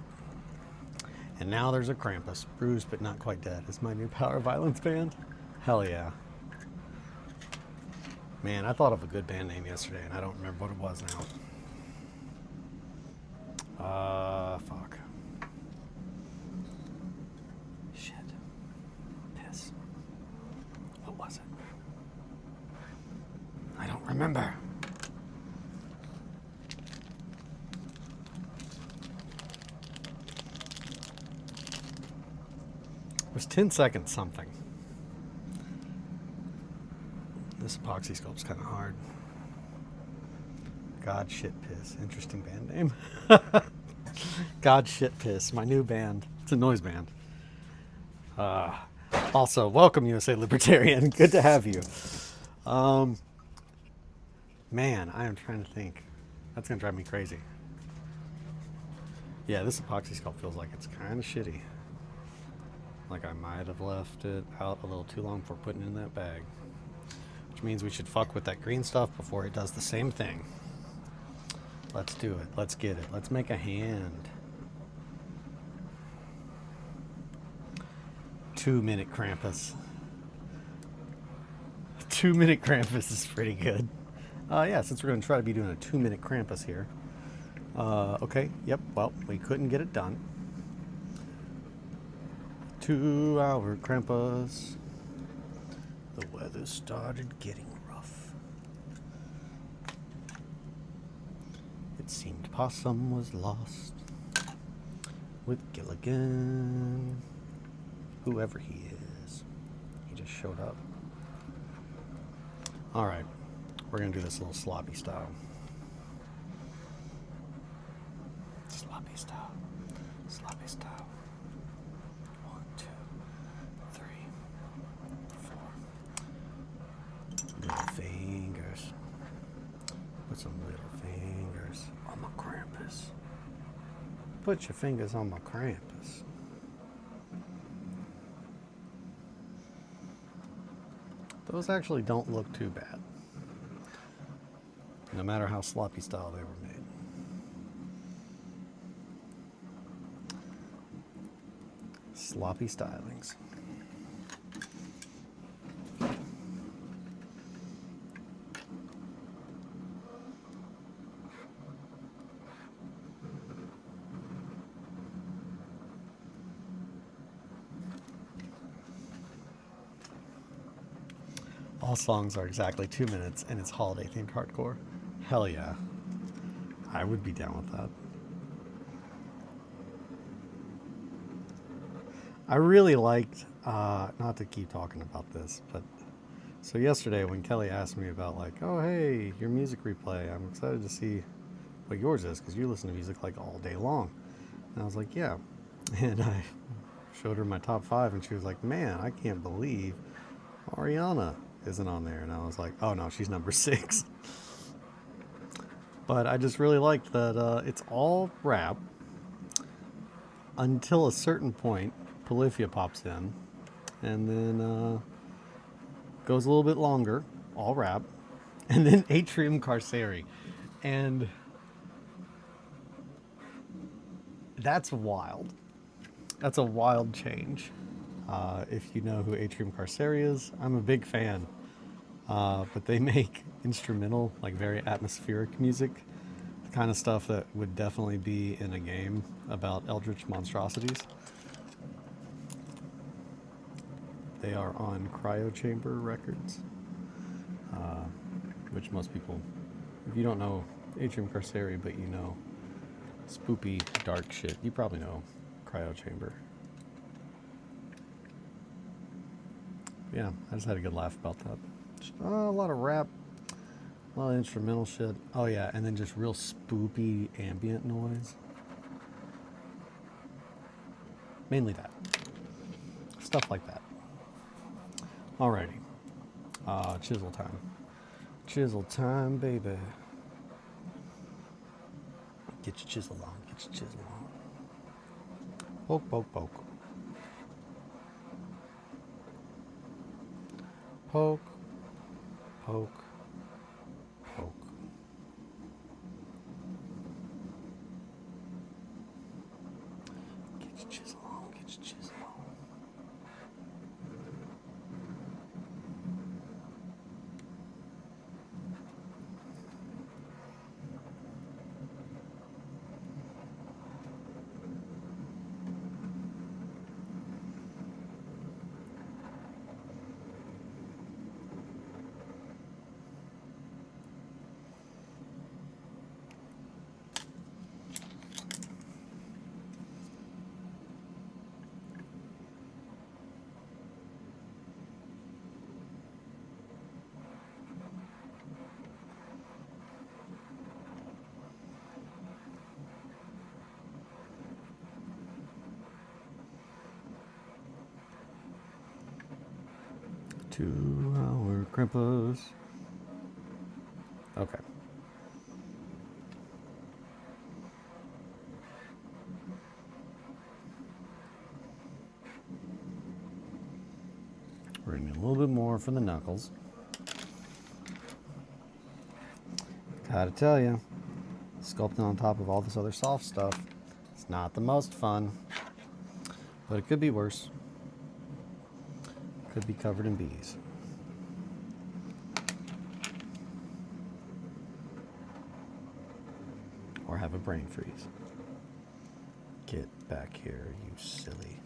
And now there's a Krampus. Bruised but not quite dead. Is my new Power Violence band? Hell yeah. Man, I thought of a good band name yesterday and I don't remember what it was now. Fuck. Shit. Piss. What was it? I don't remember. It was 10 seconds something. This epoxy sculpt's kind of hard. God Shit Piss. Interesting band name. God Shit Piss. My new band. It's a noise band. Also, welcome USA Libertarian. Good to have you. Man, I am trying to think. That's going to drive me crazy. Yeah, this epoxy sculpt feels like it's kind of shitty. Like I might have left it out a little too long before putting it in that bag. Which means we should fuck with that green stuff before it does the same thing. Let's do it. Let's get it. Let's make a hand. 2-minute Krampus. 2-minute Krampus is pretty good. Yeah, since we're going to try to be doing a 2-minute Krampus here. Okay, yep, well, we couldn't get it done. 2-hour Krampus. The weather started getting rough. It seemed Possum was lost with Gilligan. Whoever he is. He just showed up. Alright, we're going to do this little sloppy style. Sloppy style. Sloppy style. 1, 2, 3, 4. Little fingers. Put some little fingers on my Krampus. Put your fingers on my Krampus. Those actually don't look too bad, no matter how sloppy style they were made. Sloppy stylings. All songs are exactly 2 minutes and it's holiday themed hardcore. Hell yeah. I would be down with that. I really liked, not to keep talking about this, but so yesterday when Kelly asked me about like, oh hey, your music replay, I'm excited to see what yours is because you listen to music like all day long. And I was like, yeah. And I showed her my top 5 and she was like, man, I can't believe Ariana isn't on there. And I was like, oh no, she's number 6. But I just really liked that it's all rap until a certain point. Polyphia pops in and then goes a little bit longer, all rap, and then Atrium Carceri. And that's wild. That's a wild change. If you know who Atrium Carceri is, I'm a big fan. But they make instrumental, like very atmospheric music, the kind of stuff that would definitely be in a game about eldritch monstrosities. They are on Cryo Chamber Records, which most people, if you don't know Atrium Carceri, but you know spoopy, dark shit, you probably know Cryo Chamber. Yeah, I just had a good laugh about that. A lot of rap, a lot of instrumental shit. Oh yeah, and then just real spoopy ambient noise. Mainly that. Stuff like that. Alrighty. Chisel time. Chisel time, baby. Get your chisel on. Get your chisel on. Poke, poke, poke. Poke, poke, poke. Get your chisel on. Get your chisel on. Two-hour Krampus. Okay. We're gonna need a little bit more for the knuckles. Gotta tell you, sculpting on top of all this other soft stuff, it's not the most fun, but it could be worse. Could be covered in bees. Or have a brain freeze. Get back here, you silly.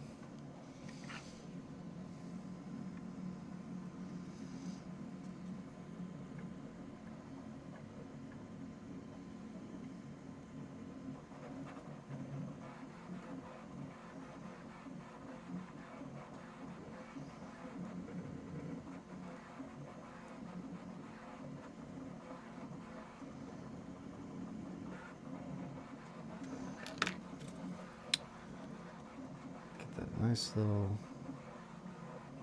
Nice little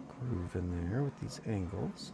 groove in there with these angles.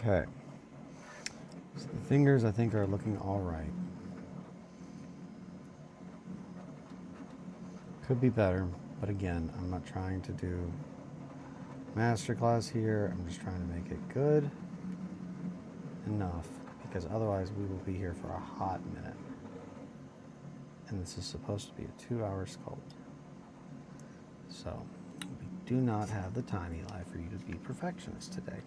Okay. So the fingers I think are looking all right. Could be better, but again, I'm not trying to do masterclass here. I'm just trying to make it good enough, because otherwise we will be here for a hot minute. And this is supposed to be a 2-hour sculpt. So we do not have the time, Eli, for you to be perfectionist today.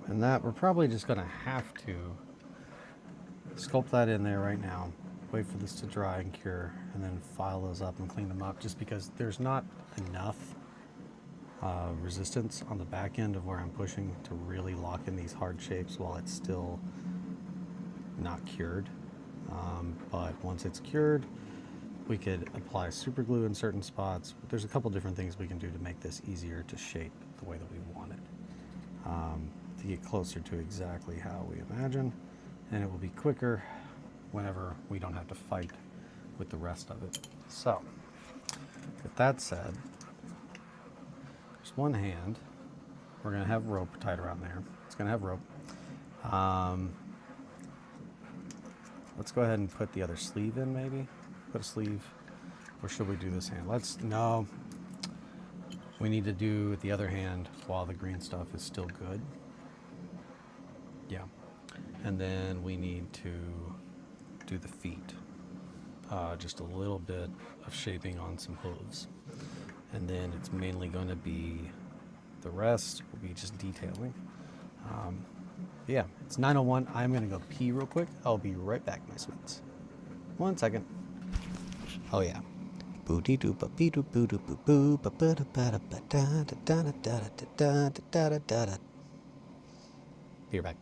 And that we're probably just going to have to sculpt that in there right now, wait for this to dry and cure, and then file those up and clean them up, just because there's not enough resistance on the back end of where I'm pushing to really lock in these hard shapes while it's still not cured. But once it's cured, we could apply super glue in certain spots. There's a couple different things we can do to make this easier to shape the way that we want it. To get closer to exactly how we imagine, and it will be quicker whenever we don't have to fight with the rest of it. So, with that said, just one hand, we're going to have rope tied around there. It's going to have rope. Let's go ahead and put the other sleeve in, maybe. Put a sleeve, or should we do this hand? No, we need to do the other hand while the green stuff is still good. Yeah, and then we need to do the feet. Just a little bit of shaping on some hooves. And then it's mainly going to be, the rest will be just detailing. Yeah, it's 9:01. I'm going to go pee real quick. I'll be right back, my sweets. 1 second. Oh, yeah. Be right back.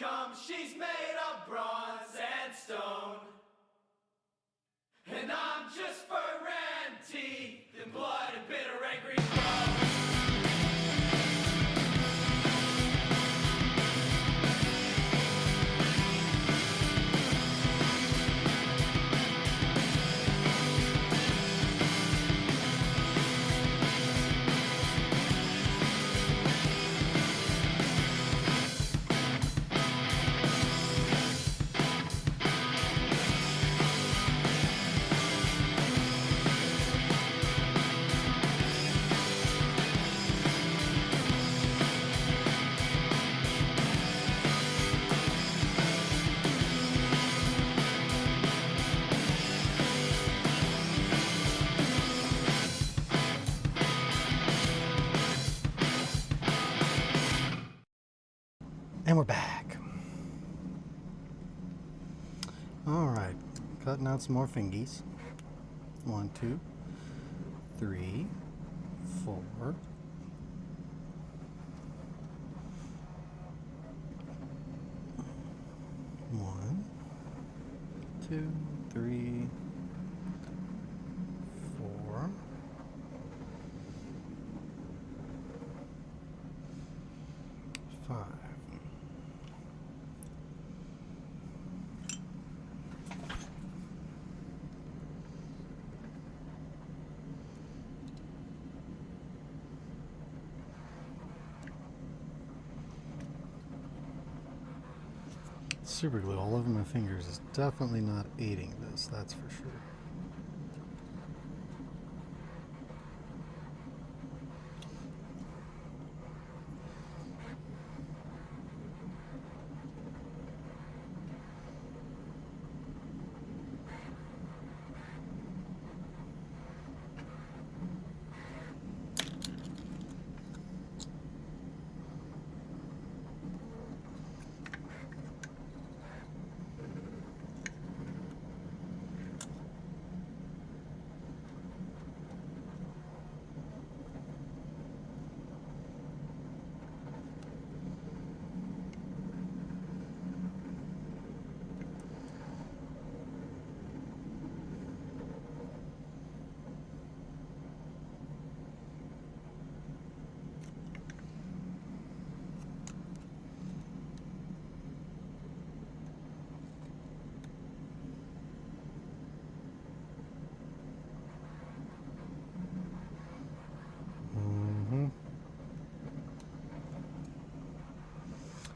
comes, she's made of bronze and stone. And I'm just fur and teeth and blood and bitter angry groans. And we're back. All right, cutting out some more fingies. 1, 2, 3, 4. 1, 2, 3, 4. 5. Super glue all over my fingers is definitely not aiding this, that's for sure.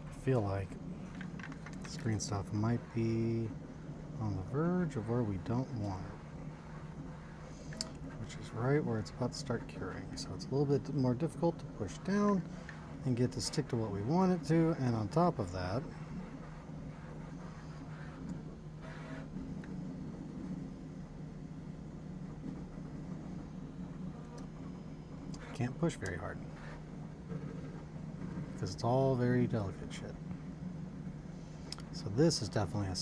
I feel like this green stuff might be on the verge of where we don't want it, which is right where it's about to start curing. So it's a little bit more difficult to push down and get to stick to what we want it to, and on top of that, can't push very hard because it's all very delicate shit. So this is definitely a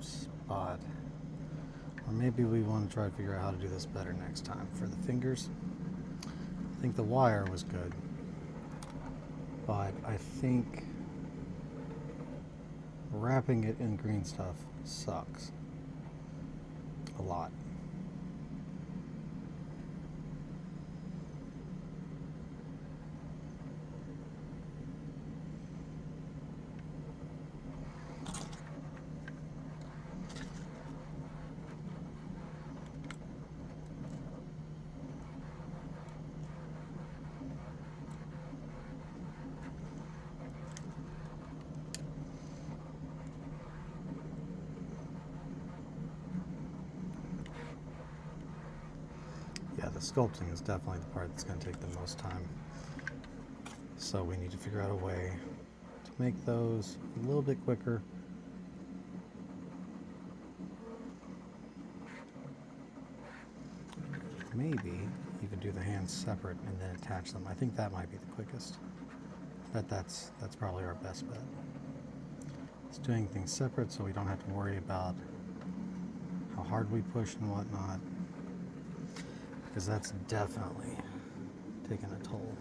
spot, or maybe we want to try to figure out how to do this better next time. For the fingers, I think the wire was good, but I think wrapping it in green stuff sucks a lot. Yeah, the sculpting is definitely the part that's going to take the most time. So we need to figure out a way to make those a little bit quicker. Maybe you could do the hands separate and then attach them. I think that might be the quickest. But that's probably our best bet. It's doing things separate so we don't have to worry about how hard we push and whatnot, because that's definitely taking a toll.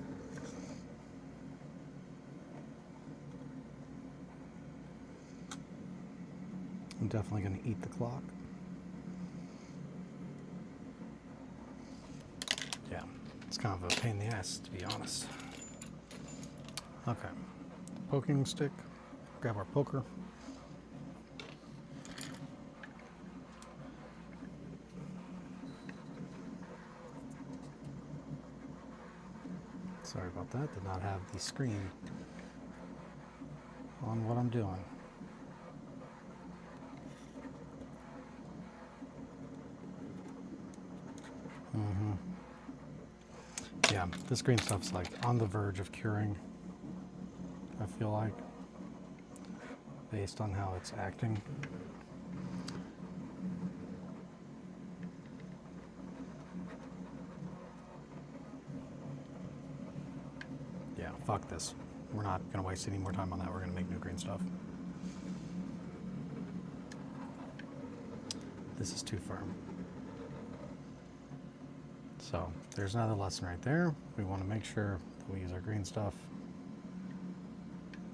I'm definitely going to eat the clock. Yeah, it's kind of a pain in the ass, to be honest. Okay, poking stick. Grab our poker. Sorry about that. Did not have the screen on what I'm doing. Yeah, this green stuff's like on the verge of curing, I feel like, based on how it's acting. Yeah, fuck this. We're not going to waste any more time on that. We're going to make new green stuff. This is too firm. So there's another lesson right there. We want to make sure that we use our green stuff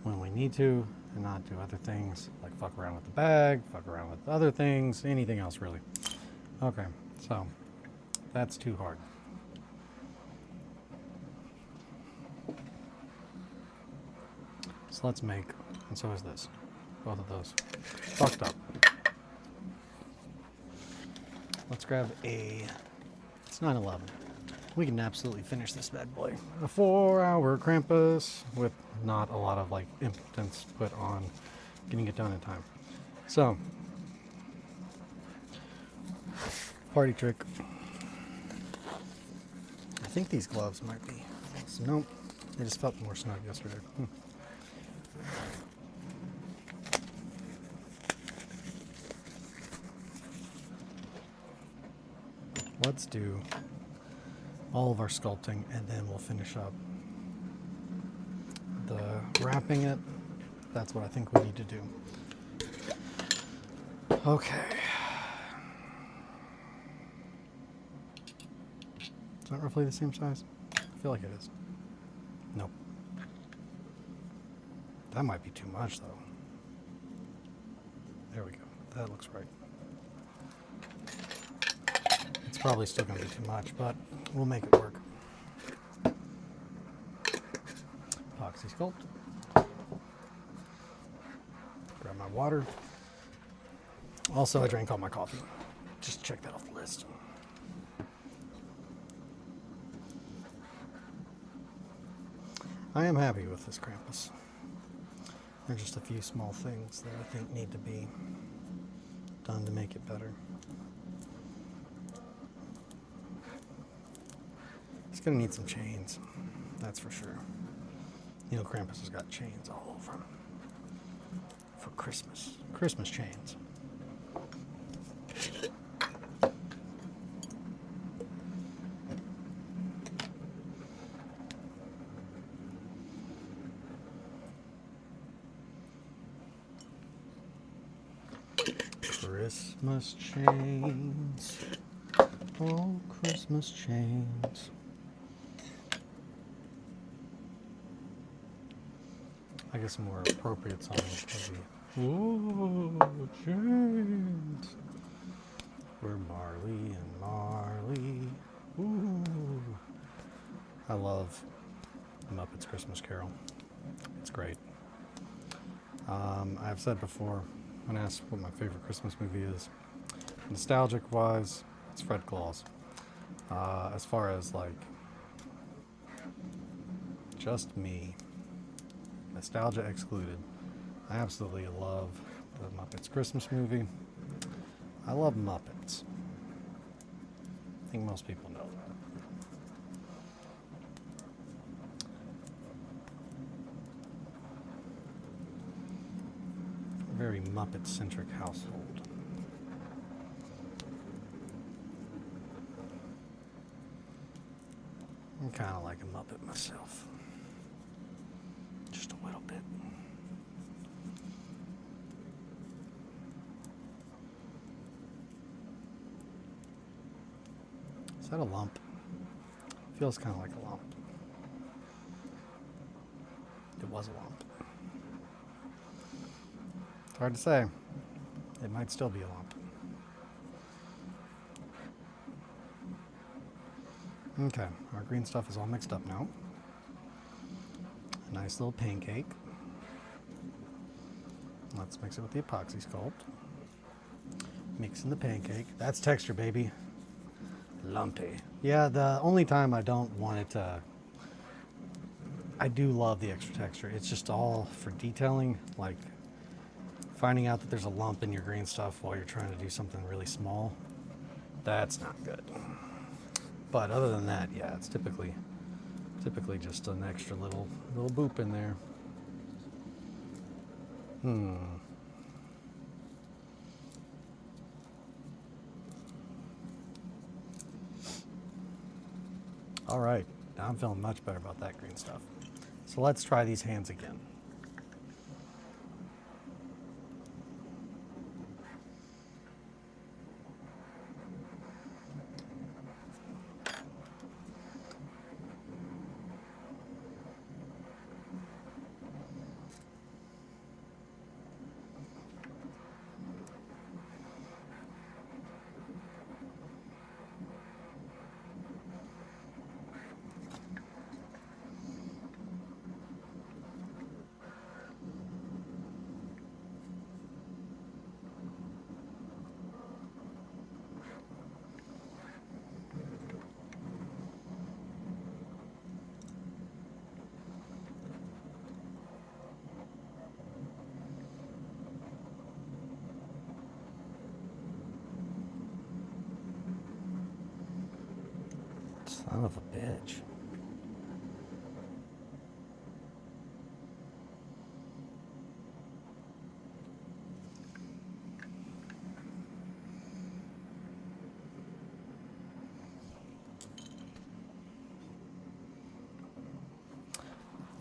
when we need to and not do other things like fuck around with the bag, fuck around with other things, anything else really. Okay, so that's too hard. So let's make, and so is this, both of those fucked up. Let's grab it's 9/11. We can absolutely finish this bad boy. A 4-hour Krampus with not a lot of like impotence put on getting it done in time. So, party trick. I think these gloves might be. Nope, they just felt more snug yesterday. Let's do all of our sculpting and then we'll finish up the wrapping it. That's what I think we need to do. Okay. Is that roughly the same size? I feel like it is. Nope. That might be too much though. There we go. That looks right. It's probably still going to be too much, but we'll make it work. Epoxy sculpt. Grab my water. Also, I drank all my coffee. Just check that off the list. I am happy with this Krampus. There are just a few small things that I think need to be done to make it better. It's gonna need some chains, that's for sure. You know, Krampus has got chains all over him for Christmas. Christmas chains. Christmas chains. Oh, Christmas chains. I guess a more appropriate song would be, oh, chains. We're Marley and Marley. Ooh. I love Muppets Christmas Carol. It's great. I've said before, when asked what my favorite Christmas movie is, nostalgic-wise, it's Fred Claus. As far as like just me, nostalgia excluded, I absolutely love the Muppets Christmas movie. I love Muppets. I think most people know that. Very Muppet-centric household. I'm kind of like a Muppet myself. Just a little bit. Is that a lump? Feels kind of like a lump. It was a lump. It's hard to say. It might still be a lump. Okay, our green stuff is all mixed up now. A nice little pancake. Let's mix it with the epoxy sculpt. Mix in the pancake. That's texture, baby. Lumpy. Yeah, the only time I don't want it to... I do love the extra texture. It's just all for detailing, like finding out that there's a lump in your green stuff while you're trying to do something really small. That's not good. But other than that, yeah, it's typically just an extra little boop in there. All right, now I'm feeling much better about that green stuff. So let's try these hands again. Son of a bitch.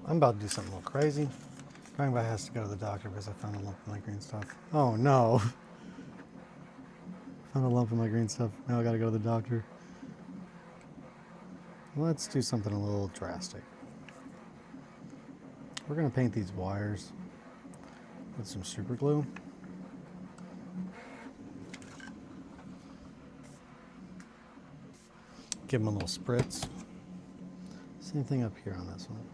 I'm about to do something a little crazy. Probably has to go to the doctor because I found a lump in my green stuff. Oh no. Found a lump in my green stuff. Now I gotta go to the doctor. Let's do something a little drastic. We're gonna paint these wires with some super glue. Give them a little spritz. Same thing up here on this one.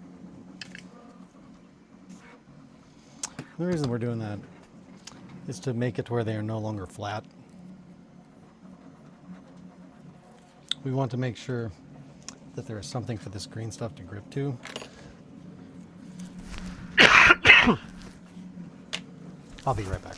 The reason we're doing that is to make it to where they are no longer flat. We want to make sure that there is something for this green stuff to grip to. I'll be right back.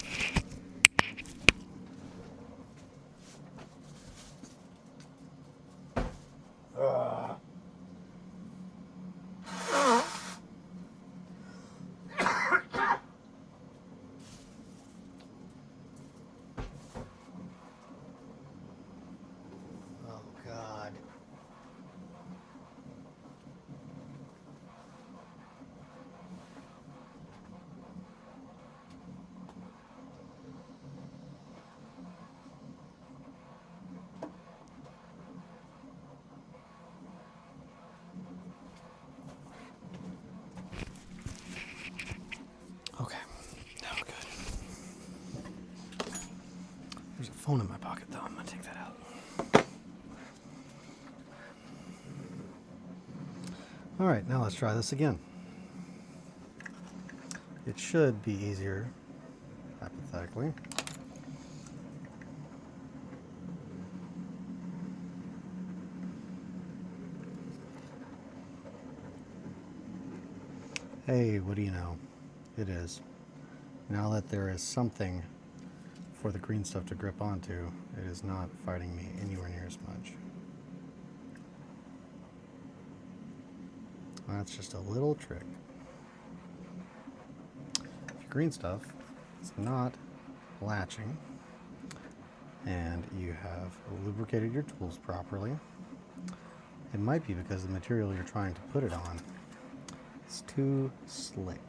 Oh God. Okay, now we're good. There's a phone in my pocket though, I'm gonna take that out. All right, now let's try this again. It should be easier, hypothetically. Hey, what do you know? It is. Now that there is something for the green stuff to grip onto, it is not fighting me anywhere near as much. That's just a little trick. If your green stuff is not latching and you have lubricated your tools properly, it might be because the material you're trying to put it on is too slick.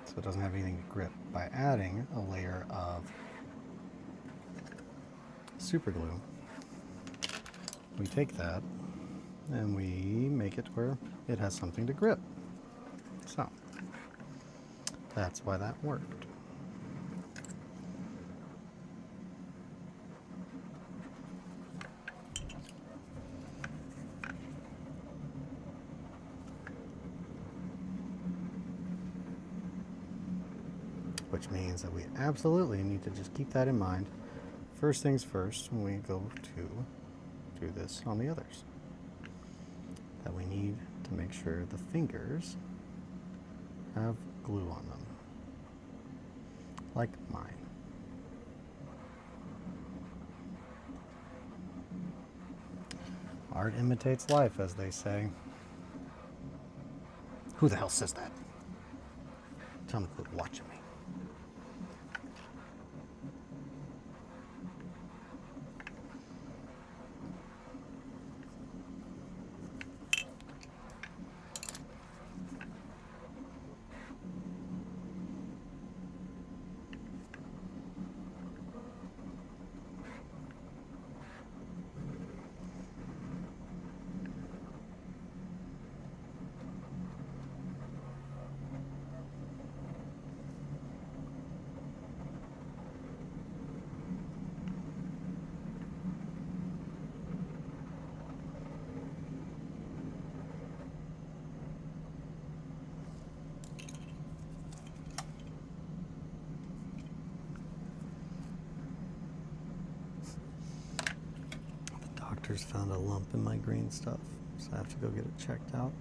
So it doesn't have anything to grip. By adding a layer of super glue, we take that and we make it where it has something to grip. So that's why that worked. which means that we absolutely need to just keep that in mind. First things first, when we go to do this on the others, that we need to make sure the fingers have glue on them, like mine. Art imitates life, as they say. Who the hell says that? Tell them to quit watching me. Doctors found a lump in my green stuff, so I have to go get it checked out.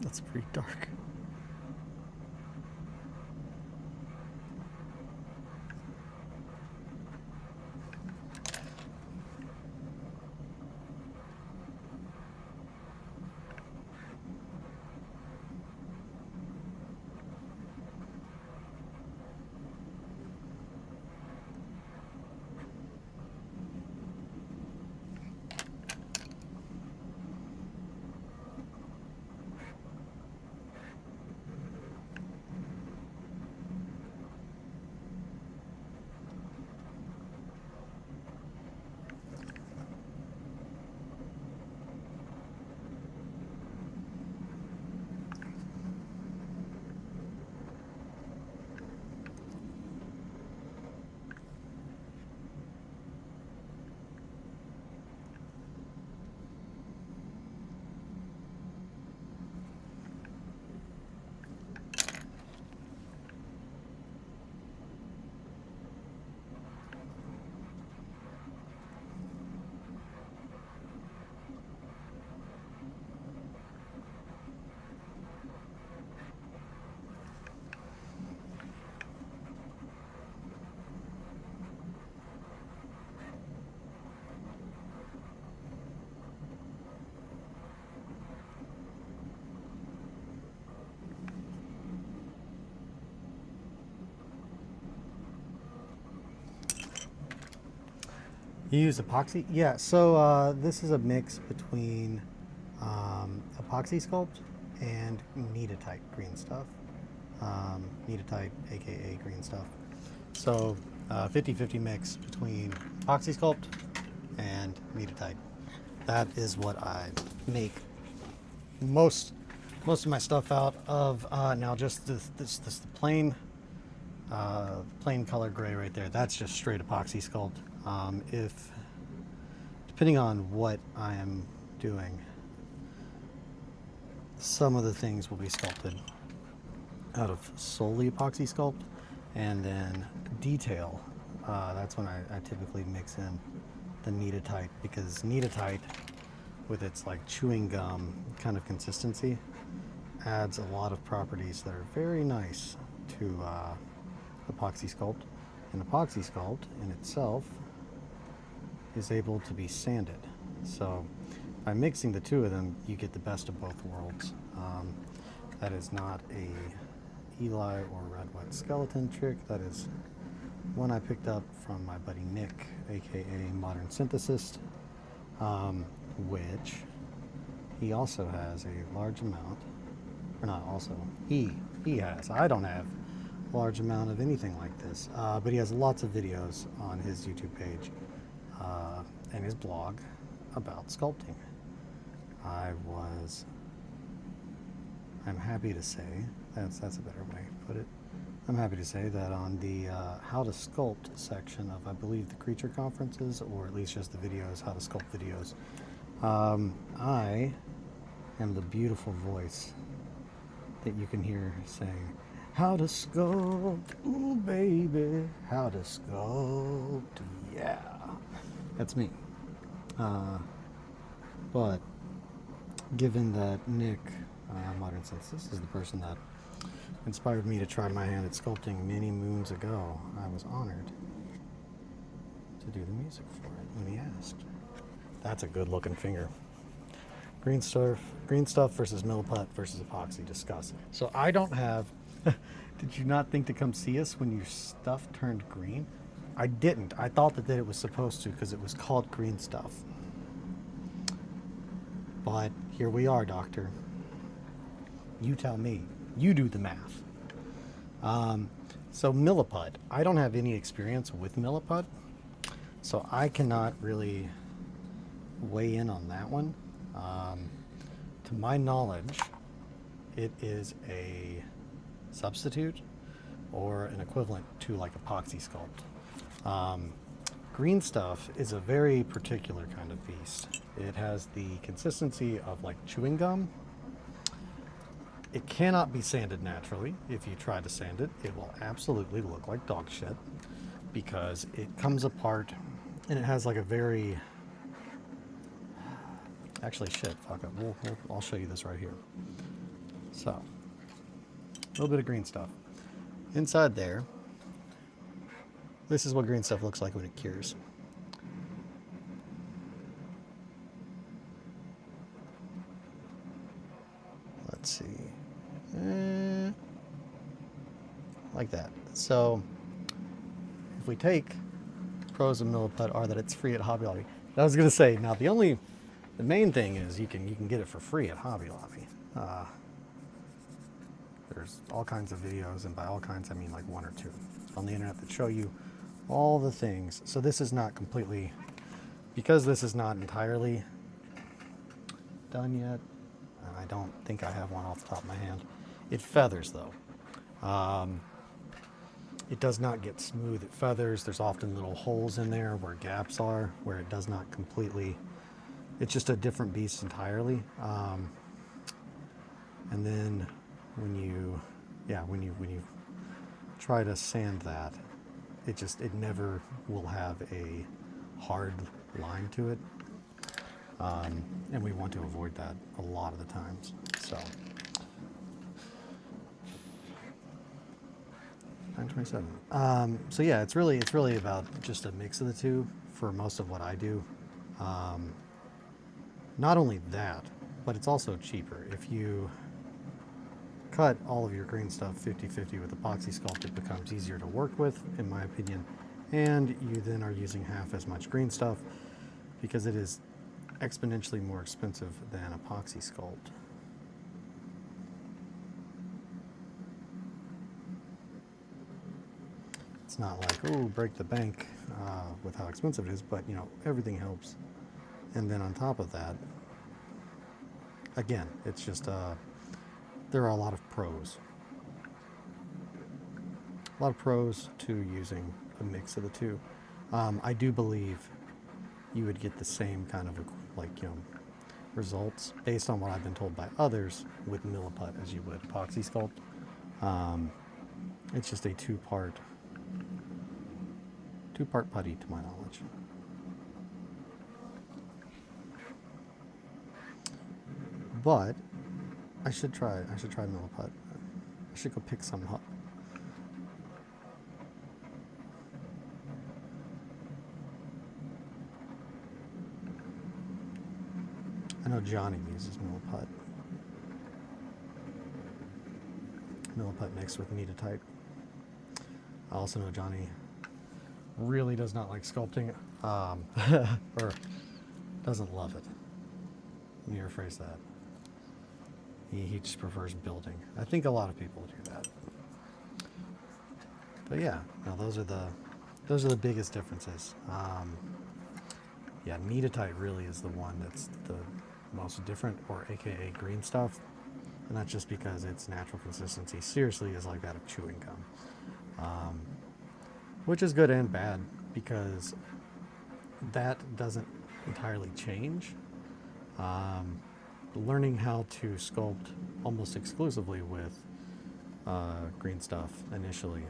That's pretty dark. You use epoxy? Yeah, so this is a mix between epoxy sculpt and Kneadatite green stuff. Kneadatite, aka green stuff. So 50-50 mix between epoxy sculpt and Kneadatite. That is what I make most of my stuff out of. Now just this plain color gray right there, that's just straight epoxy sculpt. If depending on what I am doing, some of the things will be sculpted out of solely epoxy sculpt, and then detail, that's when I typically mix in the Kneadatite, because Kneadatite, with its like chewing gum kind of consistency, adds a lot of properties that are very nice to epoxy sculpt. And epoxy sculpt in itself is able to be sanded. So by mixing the two of them, you get the best of both worlds. That is not a Eli or RedWetSkeleton trick. That is one I picked up from my buddy Nick, aka Modern Synthesist, which he also has a large amount, or not also, he has, I don't have a large amount of anything like this, but he has lots of videos on his YouTube page and his blog about sculpting. I'm happy to say, that's a better way to put it, I'm happy to say that on the how to sculpt section of, I believe, the Creature Conferences, or at least just the videos, how to sculpt videos, I am the beautiful voice that you can hear saying, How to sculpt, ooh baby, how to sculpt, yeah. That's me. But given that Nick, Modern Synthesis, is the person that inspired me to try my hand at sculpting many moons ago, I was honored to do the music for it when he asked. That's a good looking finger. Green stuff versus milliput versus epoxy. Discuss. So I don't have. Did you not think to come see us when your stuff turned green? I didn't. I thought that it was supposed to because it was called green stuff. But here we are, doctor. You tell me. You do the math. So milliput. I don't have any experience with milliput, so I cannot really weigh in on that one. To my knowledge, it is a substitute or an equivalent to like epoxy sculpt. Green stuff is a very particular kind of beast. It has the consistency of like chewing gum. It cannot be sanded naturally. If you try to sand it, it will absolutely look like dog shit because it comes apart and it has like a very... Actually, shit, fuck it. I'll show you this right here. So, a little bit of green stuff. Inside there, this is what green stuff looks like when it cures. Let's see. Like that. So, if we take pros of milliput are that it's free at Hobby Lobby. I was going to say, now the main thing is you can get it for free at Hobby Lobby. There's all kinds of videos, and by all kinds I mean like one or two on the internet that show you all the things. So this is not completely, because this is not entirely done yet, and I don't think I have one off the top of my hand. It feathers though. It does not get smooth, it feathers. There's often little holes in there where gaps are, where it does not completely, it's just a different beast entirely. And then when you try to sand that, it never will have a hard line to it. And we want to avoid that a lot of the times. So 927. So yeah, it's really about just a mix of the two for most of what I do. Not only that, but it's also cheaper. If you cut all of your green stuff 50-50 with epoxy sculpt, it becomes easier to work with, in my opinion. And you then are using half as much green stuff because it is exponentially more expensive than epoxy sculpt. It's not like, oh, break the bank with how expensive it is, but you know, everything helps. And then on top of that, again, it's just there are a lot of pros. A lot of pros to using a mix of the two. I do believe you would get the same kind of results based on what I've been told by others with milliput as you would epoxy sculpt. It's just a two-part putty to my knowledge. But I should try milliput. I should go pick some up. I know Johnny uses milliput. Milliput mixed with Metatite. I also know Johnny really does not like sculpting, or doesn't love it. Let me rephrase that. He just prefers building. I think a lot of people do that. But yeah, no, those are the biggest differences. Yeah, Metatite really is the one that's the most different, or AKA green stuff, and that's just because its natural consistency seriously is like that of chewing gum, which is good and bad because that doesn't entirely change. Learning how to sculpt almost exclusively with green stuff initially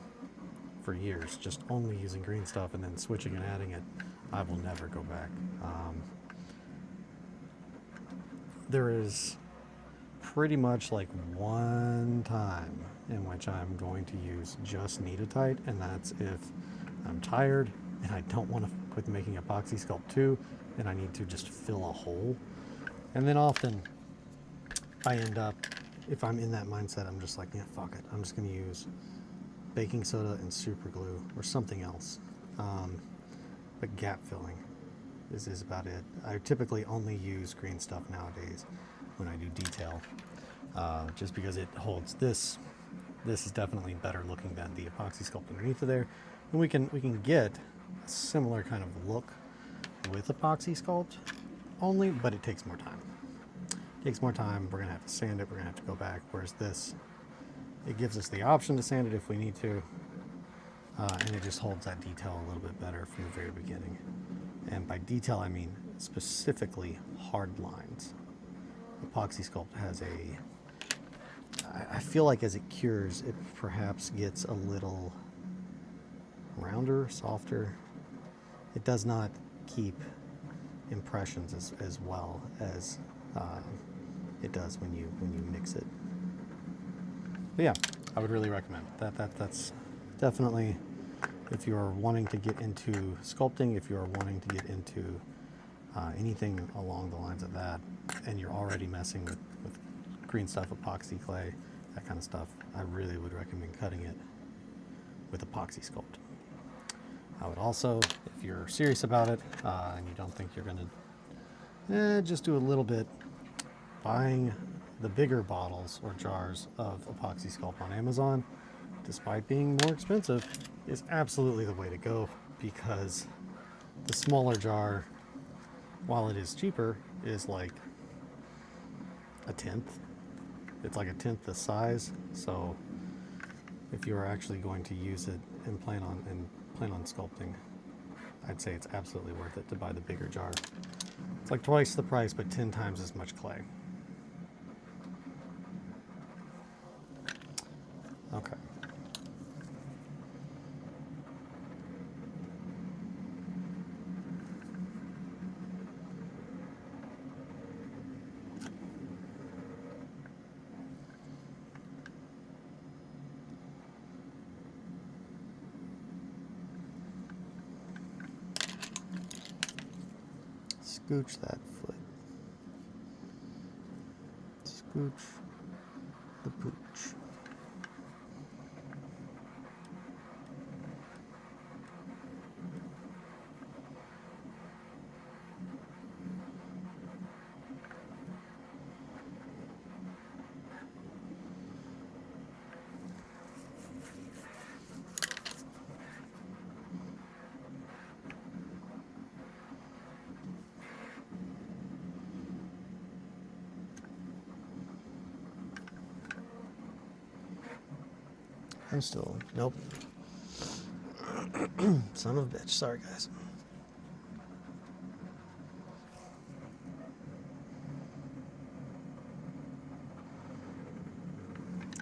for years, just only using green stuff and then switching and adding it. I will never go back. There is pretty much like one time in which I'm going to use just Kneadatite, and that's if I'm tired and I don't want to quit making epoxy sculpt 2 and I need to just fill a hole. And then often I end up, if I'm in that mindset, I'm just like, yeah, fuck it. I'm just going to use baking soda and super glue or something else. But gap filling is about it. I typically only use green stuff nowadays when I do detail, just because it holds this. This is definitely better looking than the epoxy sculpt underneath of there. And we can get a similar kind of look with epoxy sculpt only, but it takes more time. It takes more time. We're gonna have to sand it. We're gonna have to go back. Whereas this, it gives us the option to sand it if we need to, and it just holds that detail a little bit better from the very beginning. And by detail, I mean specifically hard lines. Epoxy sculpt has I feel like as it cures, it perhaps gets a little rounder, softer. It does not keep impressions as well as it does when you mix it. But yeah, I would really recommend that's definitely, if you're wanting to get into sculpting, if you're wanting to get into anything along the lines of that, and you're already messing with green stuff, epoxy clay, that kind of stuff, I really would recommend cutting it with epoxy sculpt. I would also, if you're serious about it and you don't think you're gonna just do a little bit, buying the bigger bottles or jars of epoxy sculpt on Amazon, despite being more expensive, is absolutely the way to go, because the smaller jar, while it is cheaper, is like a tenth. It's like a tenth the size. So if you are actually going to use it and plan on sculpting, I'd say it's absolutely worth it to buy the bigger jar. It's like twice the price, but 10 times as much clay. Okay. Scooch that foot. Scooch the pooch. I'm still, nope. Son of a bitch. Sorry, guys.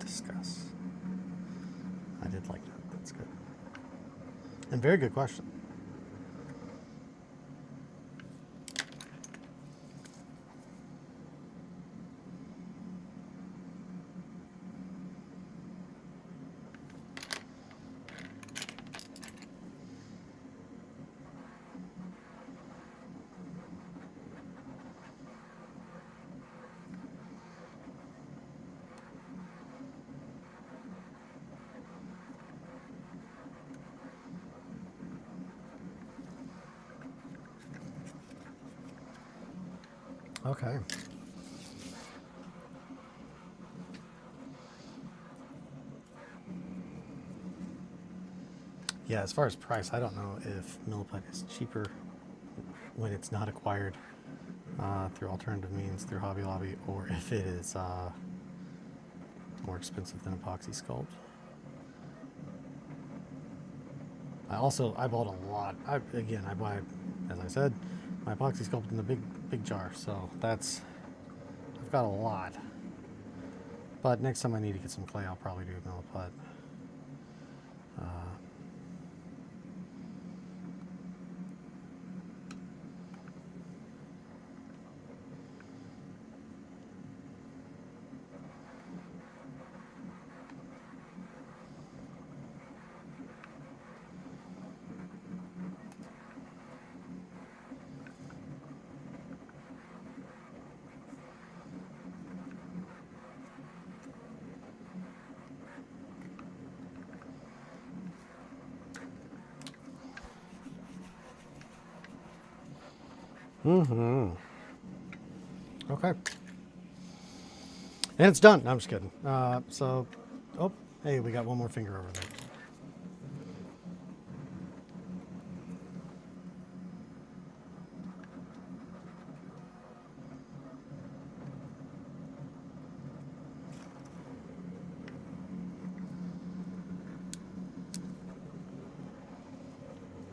Discuss. I did like that. That's good. And very good question. Okay. Yeah, as far as price, I don't know if milliput is cheaper when it's not acquired through alternative means, through Hobby Lobby, or if it is more expensive than epoxy sculpt. I bought a lot. I buy, as I said, my epoxy sculpt in the big jar, so I've got a lot. But next time I need to get some clay, I'll probably do milliput. Okay. And it's done. No, I'm just kidding. So, oh, hey, we got one more finger over there.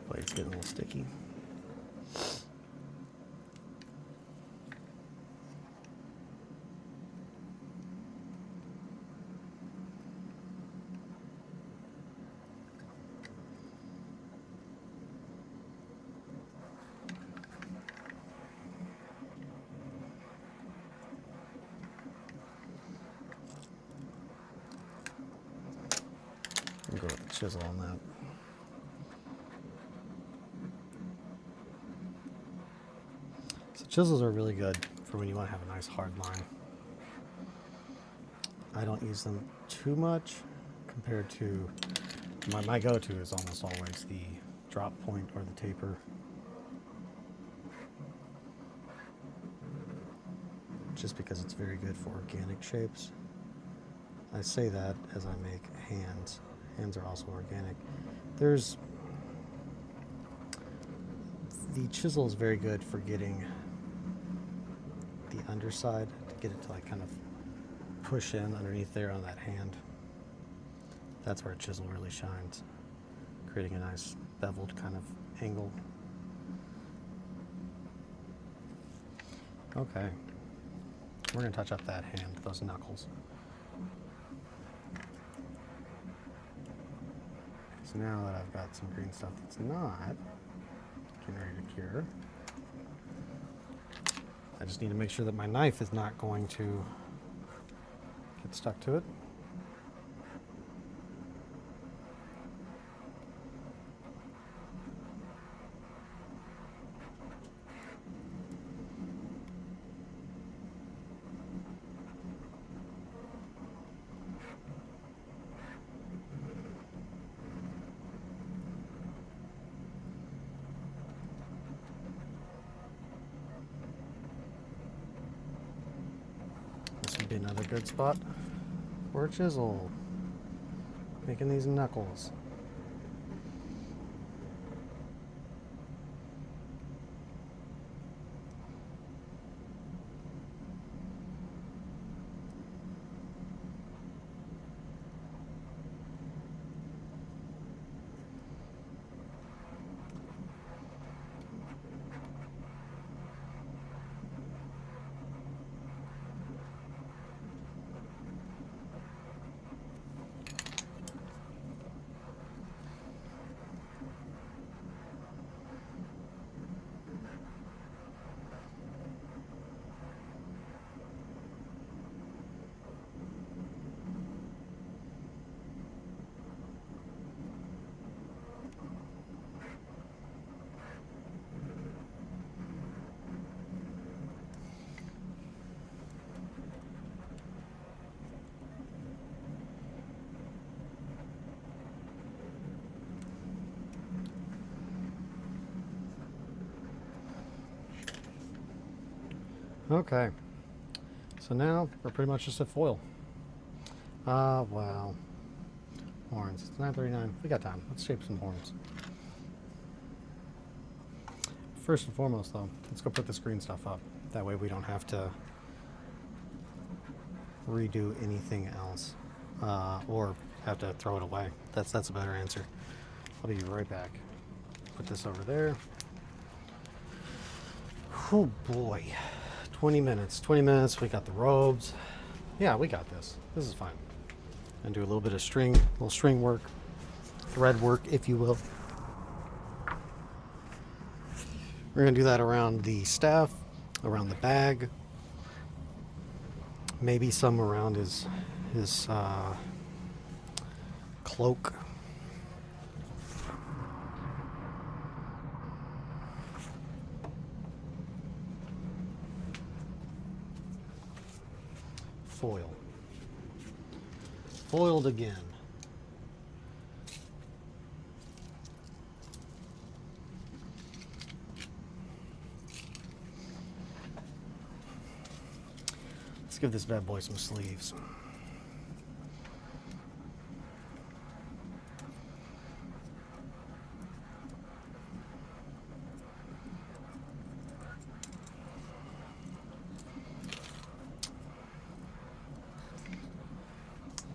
Blade's getting a little sticky. I'll go with the chisel on that. So chisels are really good for when you want to have a nice hard line. I don't use them too much compared to my go-to is almost always the drop point or the taper. Just because it's very good for organic shapes. I say that as I make hands. Hands are also organic. The chisel is very good for getting the underside, to get it to like kind of push in underneath there on that hand. That's where a chisel really shines, creating a nice beveled kind of angle. Okay, we're gonna touch up that hand, those knuckles. So now that I've got some green stuff that's not getting ready to cure, I just need to make sure that my knife is not going to get stuck to it. This would be another good spot for a chisel. Making these knuckles. Okay, so now we're pretty much just at foil. Wow. Horns, it's 9:39, we got time. Let's shape some horns. First and foremost though, let's go put this green stuff up. That way we don't have to redo anything else, or have to throw it away. That's a better answer. I'll be right back. Put this over there. Oh boy. 20 minutes. 20 minutes. We got the robes. Yeah, we got this. This is fine. And do a little bit of little string work, thread work, if you will. We're going to do that around the staff, around the bag, maybe some around his cloak. Foil. Foiled again. Let's give this bad boy some sleeves.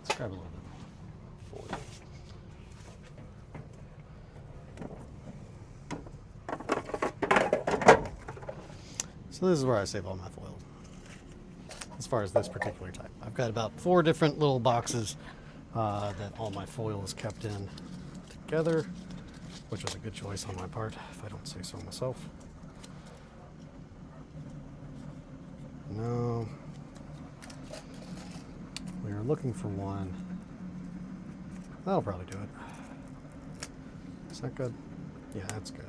Let's grab a little bit more foil. So this is where I save all my foil. As far as this particular type, I've got about 4 different little boxes that all my foil is kept in together, which was a good choice on my part, if I don't say so myself. No, we are looking for one. That'll probably do it. Is that good? Yeah, that's good.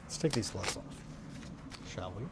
Let's take these gloves off, shall we?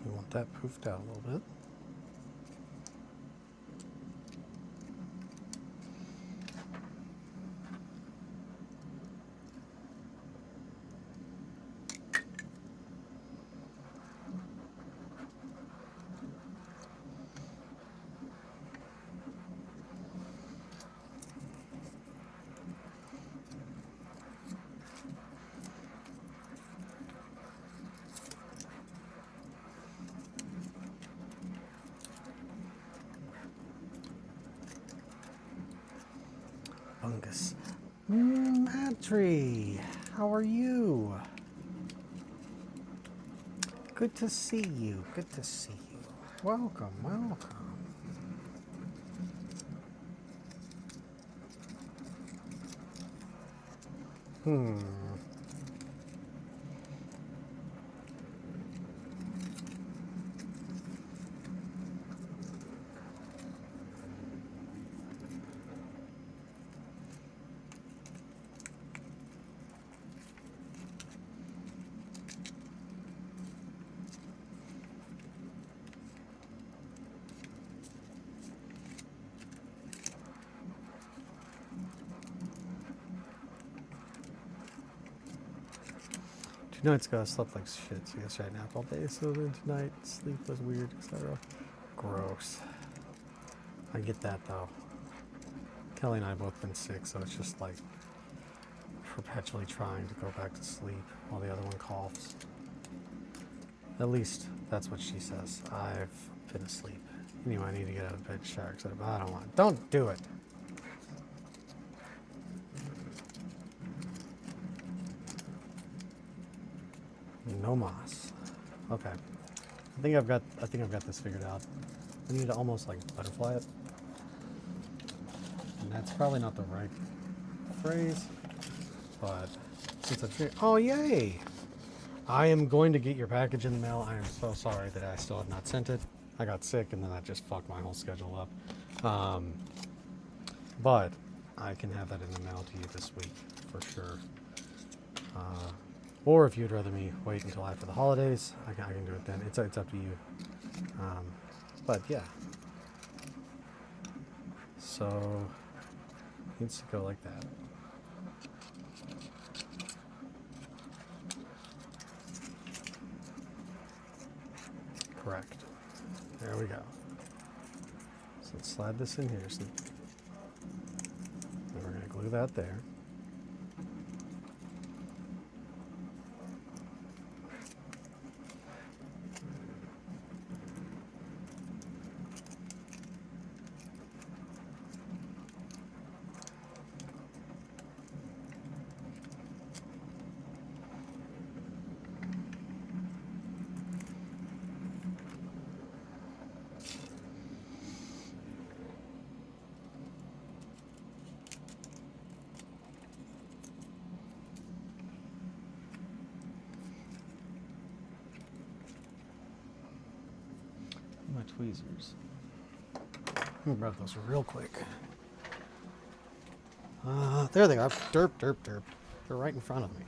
We want that poofed out a little bit. fungus. Matry, how are you? Good to see you. Good to see you. Welcome, welcome. Two nights ago, I slept like shit, so yesterday I napped all day, so then tonight sleep was weird, etc. Gross. I get that though. Kelly and I have both been sick, so it's just like perpetually trying to go back to sleep while the other one coughs. At least that's what she says. I've been asleep. Anyway, I need to get out of bed, shower, etc. But I don't want. Don't do it. No moss. Okay. I think I've got this figured out. I need to almost like butterfly it. And that's probably not the right phrase, but since I've figured, oh yay! I am going to get your package in the mail. I am so sorry that I still have not sent it. I got sick and then that just fucked my whole schedule up. But I can have that in the mail to you this week for sure. Or if you'd rather me wait until after the holidays, I can do it then. It's up to you. But yeah. So it needs to go like that. Correct. There we go. So let's slide this in here. So and we're going to glue that there. My tweezers. Let me grab those real quick. There they are. Derp, derp, derp. They're right in front of me.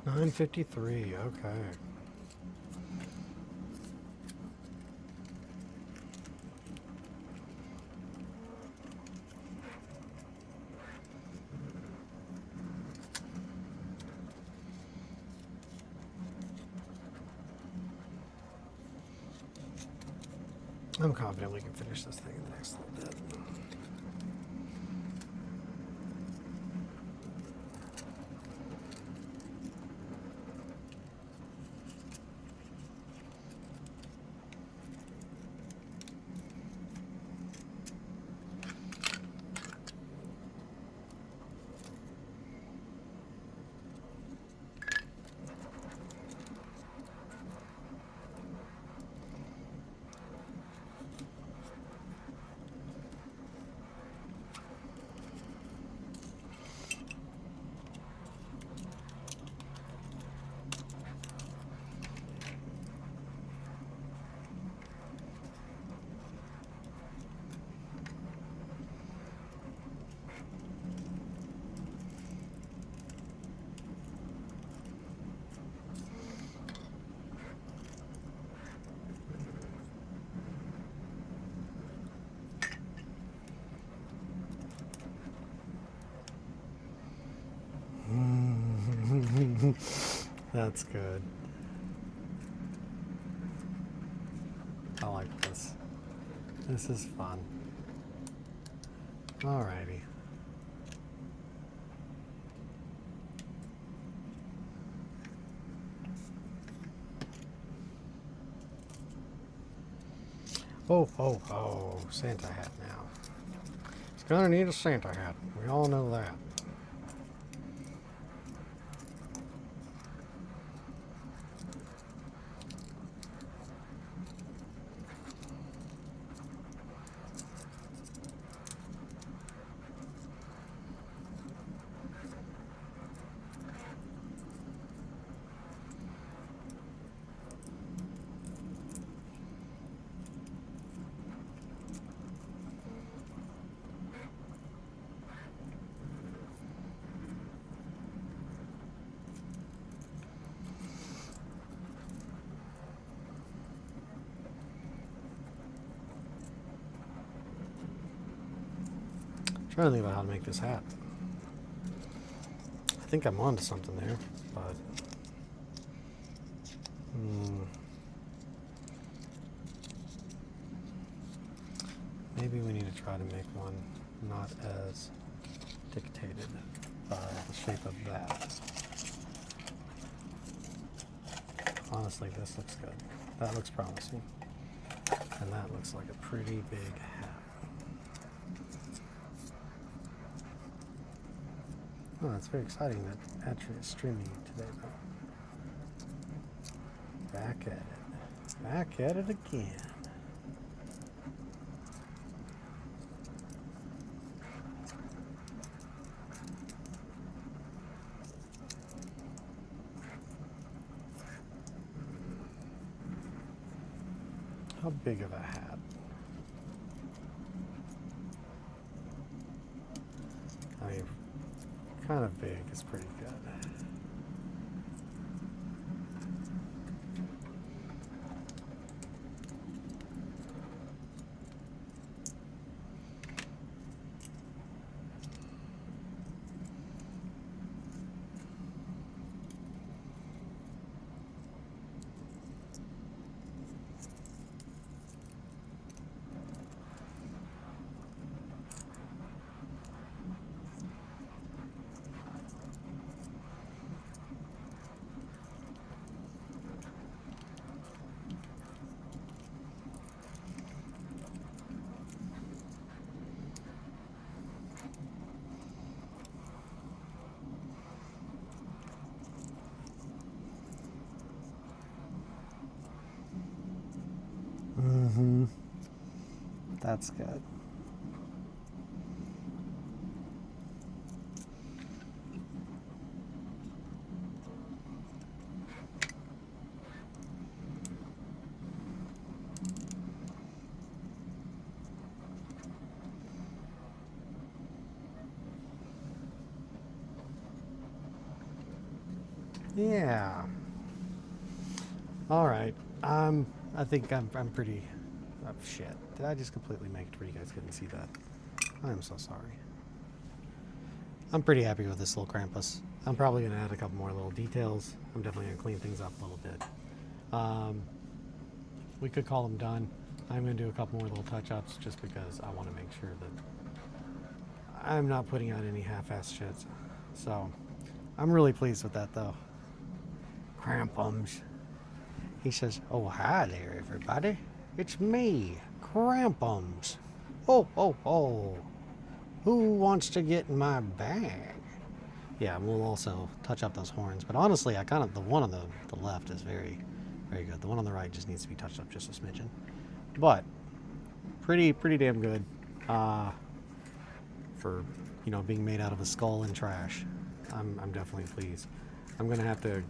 9:53. Okay. I'm confident we can finish this thing in the next little bit. That's good. I like this. This is fun. Alrighty. Oh, Santa hat now. He's gonna need a Santa hat. We all know that. Trying to think about how to make this hat. I think I'm onto something there, but maybe we need to try to make one not as dictated by the shape of that. Honestly, this looks good. That looks promising. And that looks like a pretty big hat. Oh, it's very exciting that actually is streaming today, though. Back at it. Back at it again. How big of a hat? I mean, kind of big is pretty good. That's good. Yeah. All right. I think I'm pretty. Oh, shit. Did I just completely make it where you guys couldn't see that? I'm so sorry. I'm pretty happy with this little Krampus. I'm probably going to add a couple more little details. I'm definitely going to clean things up a little bit. We could call them done. I'm going to do a couple more little touch-ups just because I want to make sure that I'm not putting out any half-assed shit. So, I'm really pleased with that, though. Krampums. He says, "Oh, hi there, everybody. It's me, Krampums. Oh, oh, oh. Who wants to get in my bag?" Yeah, we'll also touch up those horns. But honestly, I kind of, the one on the left is very, very good. The one on the right just needs to be touched up just a smidgen. But, pretty damn good for, being made out of a skull and trash. I'm definitely pleased. I'm going to have to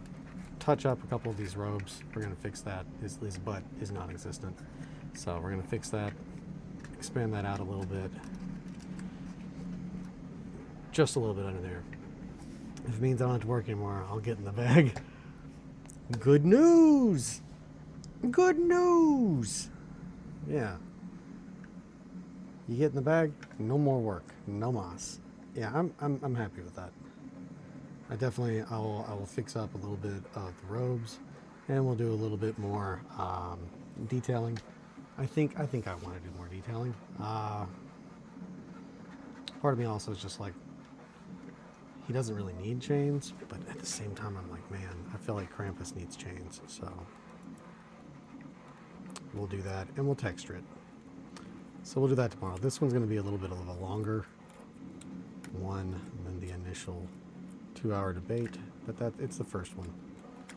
touch up a couple of these robes. We're going to fix that. His butt is non-existent. So we're going to fix that, expand that out a little bit. Just a little bit under there. If it means I don't have to work anymore, I'll get in the bag. Good news! Good news! Yeah. You get in the bag, no more work. No mas. Yeah, I'm happy with that. I will fix up a little bit of the robes, and we'll do a little bit more detailing. I think I want to do more detailing. Part of me also is just like, he doesn't really need chains, but at the same time I'm like, man, I feel like Krampus needs chains, so we'll do that, and we'll texture it. So we'll do that tomorrow. This one's going to be a little bit of a longer one than the initial 2-hour debate, but it's the first one.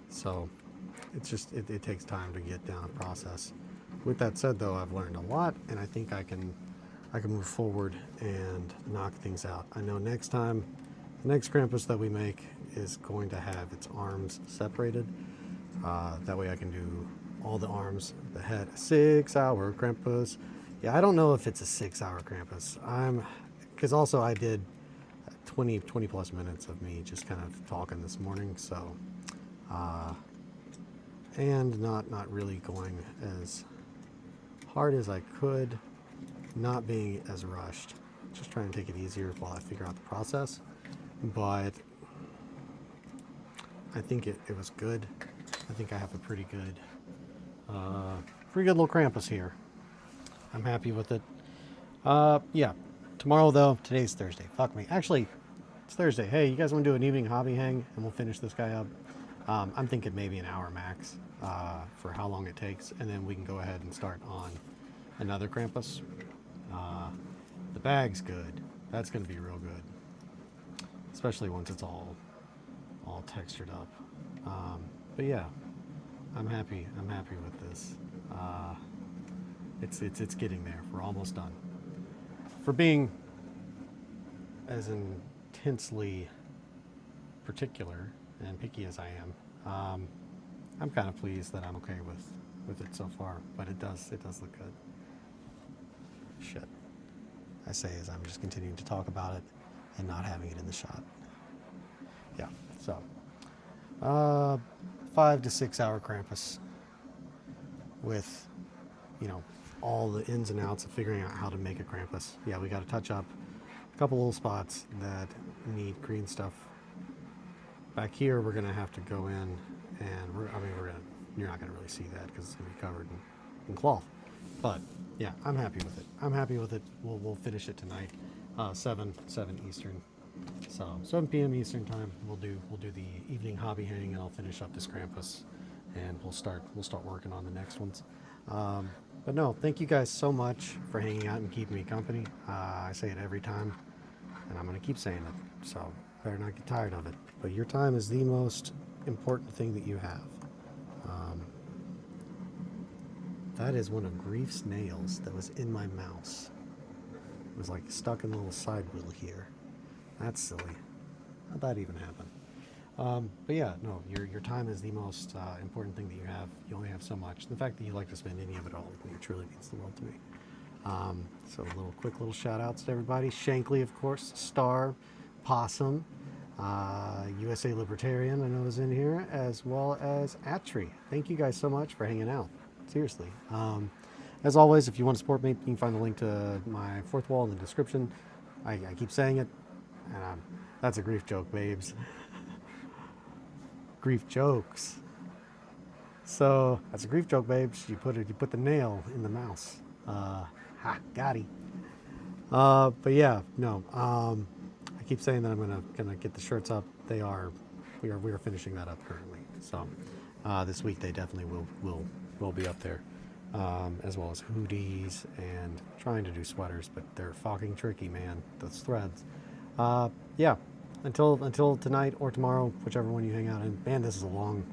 So it's just, it takes time to get down and process. With that said, though, I've learned a lot, and I think I can move forward and knock things out. I know next time, the next Krampus that we make is going to have its arms separated. That way I can do all the arms, the head. 6-hour Krampus. Yeah, I don't know if it's a 6-hour Krampus. Because also I did 20 plus minutes of me just kind of talking this morning, so and not really going as hard as I could, not being as rushed, just trying to take it easier while I figure out the process. But I think it was good. I think I have a pretty good little Krampus here. I'm happy with it. Yeah, tomorrow though, today's Thursday. Fuck me. Actually, it's Thursday. Hey, you guys want to do an evening hobby hang and we'll finish this guy up? I'm thinking maybe an hour max for how long it takes, and then we can go ahead and start on another Krampus. The bag's good. That's going to be real good, especially once it's all textured up. But yeah, I'm happy with this. It's getting there. We're almost done. For being as intensely particular and picky as I am, I'm kind of pleased that I'm okay with it so far. But it does look good. Shit. I say as I'm just continuing to talk about it and not having it in the shot. Yeah. So 5 to 6 hour Krampus with, all the ins and outs of figuring out how to make a Krampus. Yeah, we got to touch up a couple little spots that need green stuff. Back here, we're gonna have to go in, and you're not gonna really see that because it's gonna be covered in cloth. But yeah, I'm happy with it. We'll finish it tonight, 7 Eastern. So 7 p.m. Eastern time, we'll do the evening hobby hang, and I'll finish up this Krampus, and we'll start working on the next ones. But no, thank you guys so much for hanging out and keeping me company. I say it every time, and I'm going to keep saying it, so better not get tired of it. But your time is the most important thing that you have. That is one of Grief's nails that was in my mouse. It was like stuck in a little side wheel here. That's silly. How'd that even happen? But yeah, no, your time is the most important thing that you have. You only have so much. The fact that you like to spend any of it all with me truly means the world to me. So quick little shout outs to everybody. Shankly, of course, Star, Possum, USA Libertarian, I know, is in here, as well as Atri. Thank you guys so much for hanging out. Seriously. As always, if you want to support me, you can find the link to my fourth wall in the description. I keep saying it, and that's a grief joke, babes. Grief jokes. So that's a grief joke, babes. You put the nail in the mouse. Ha, got it. But yeah, no. I keep saying that I'm gonna get the shirts up. We are finishing that up currently. So this week they definitely will be up there, as well as hoodies and trying to do sweaters, but they're fucking tricky, man. Those threads. Yeah. Until tonight or tomorrow, whichever one you hang out in. Man, this is a long.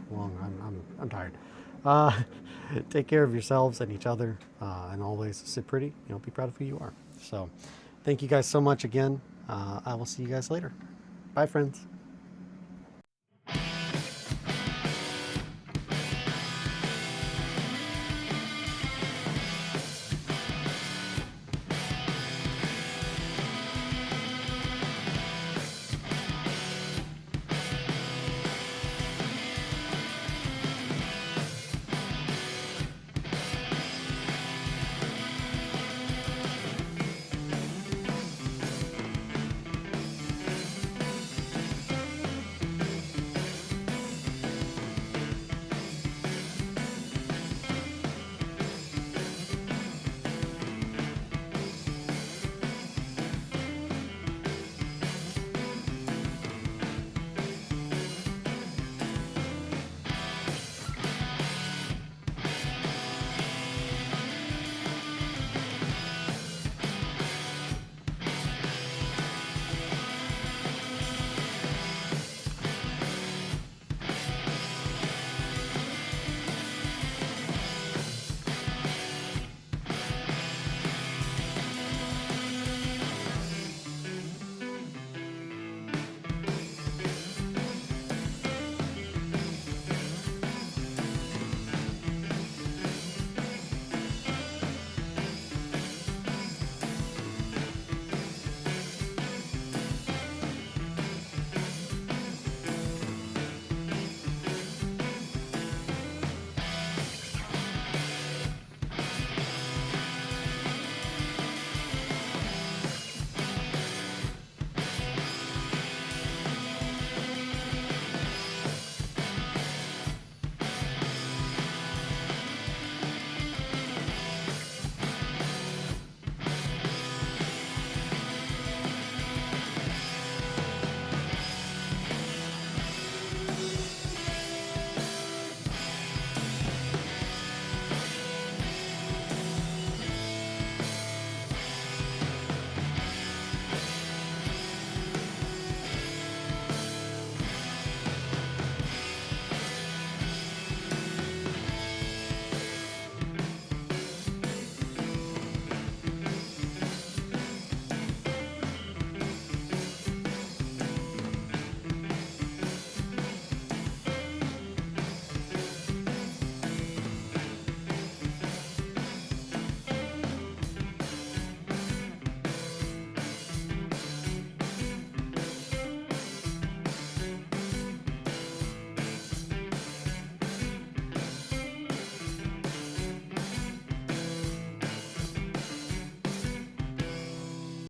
I'm tired. Take care of yourselves and each other, and always sit pretty. Be proud of who you are. So, thank you guys so much again. I will see you guys later. Bye, friends.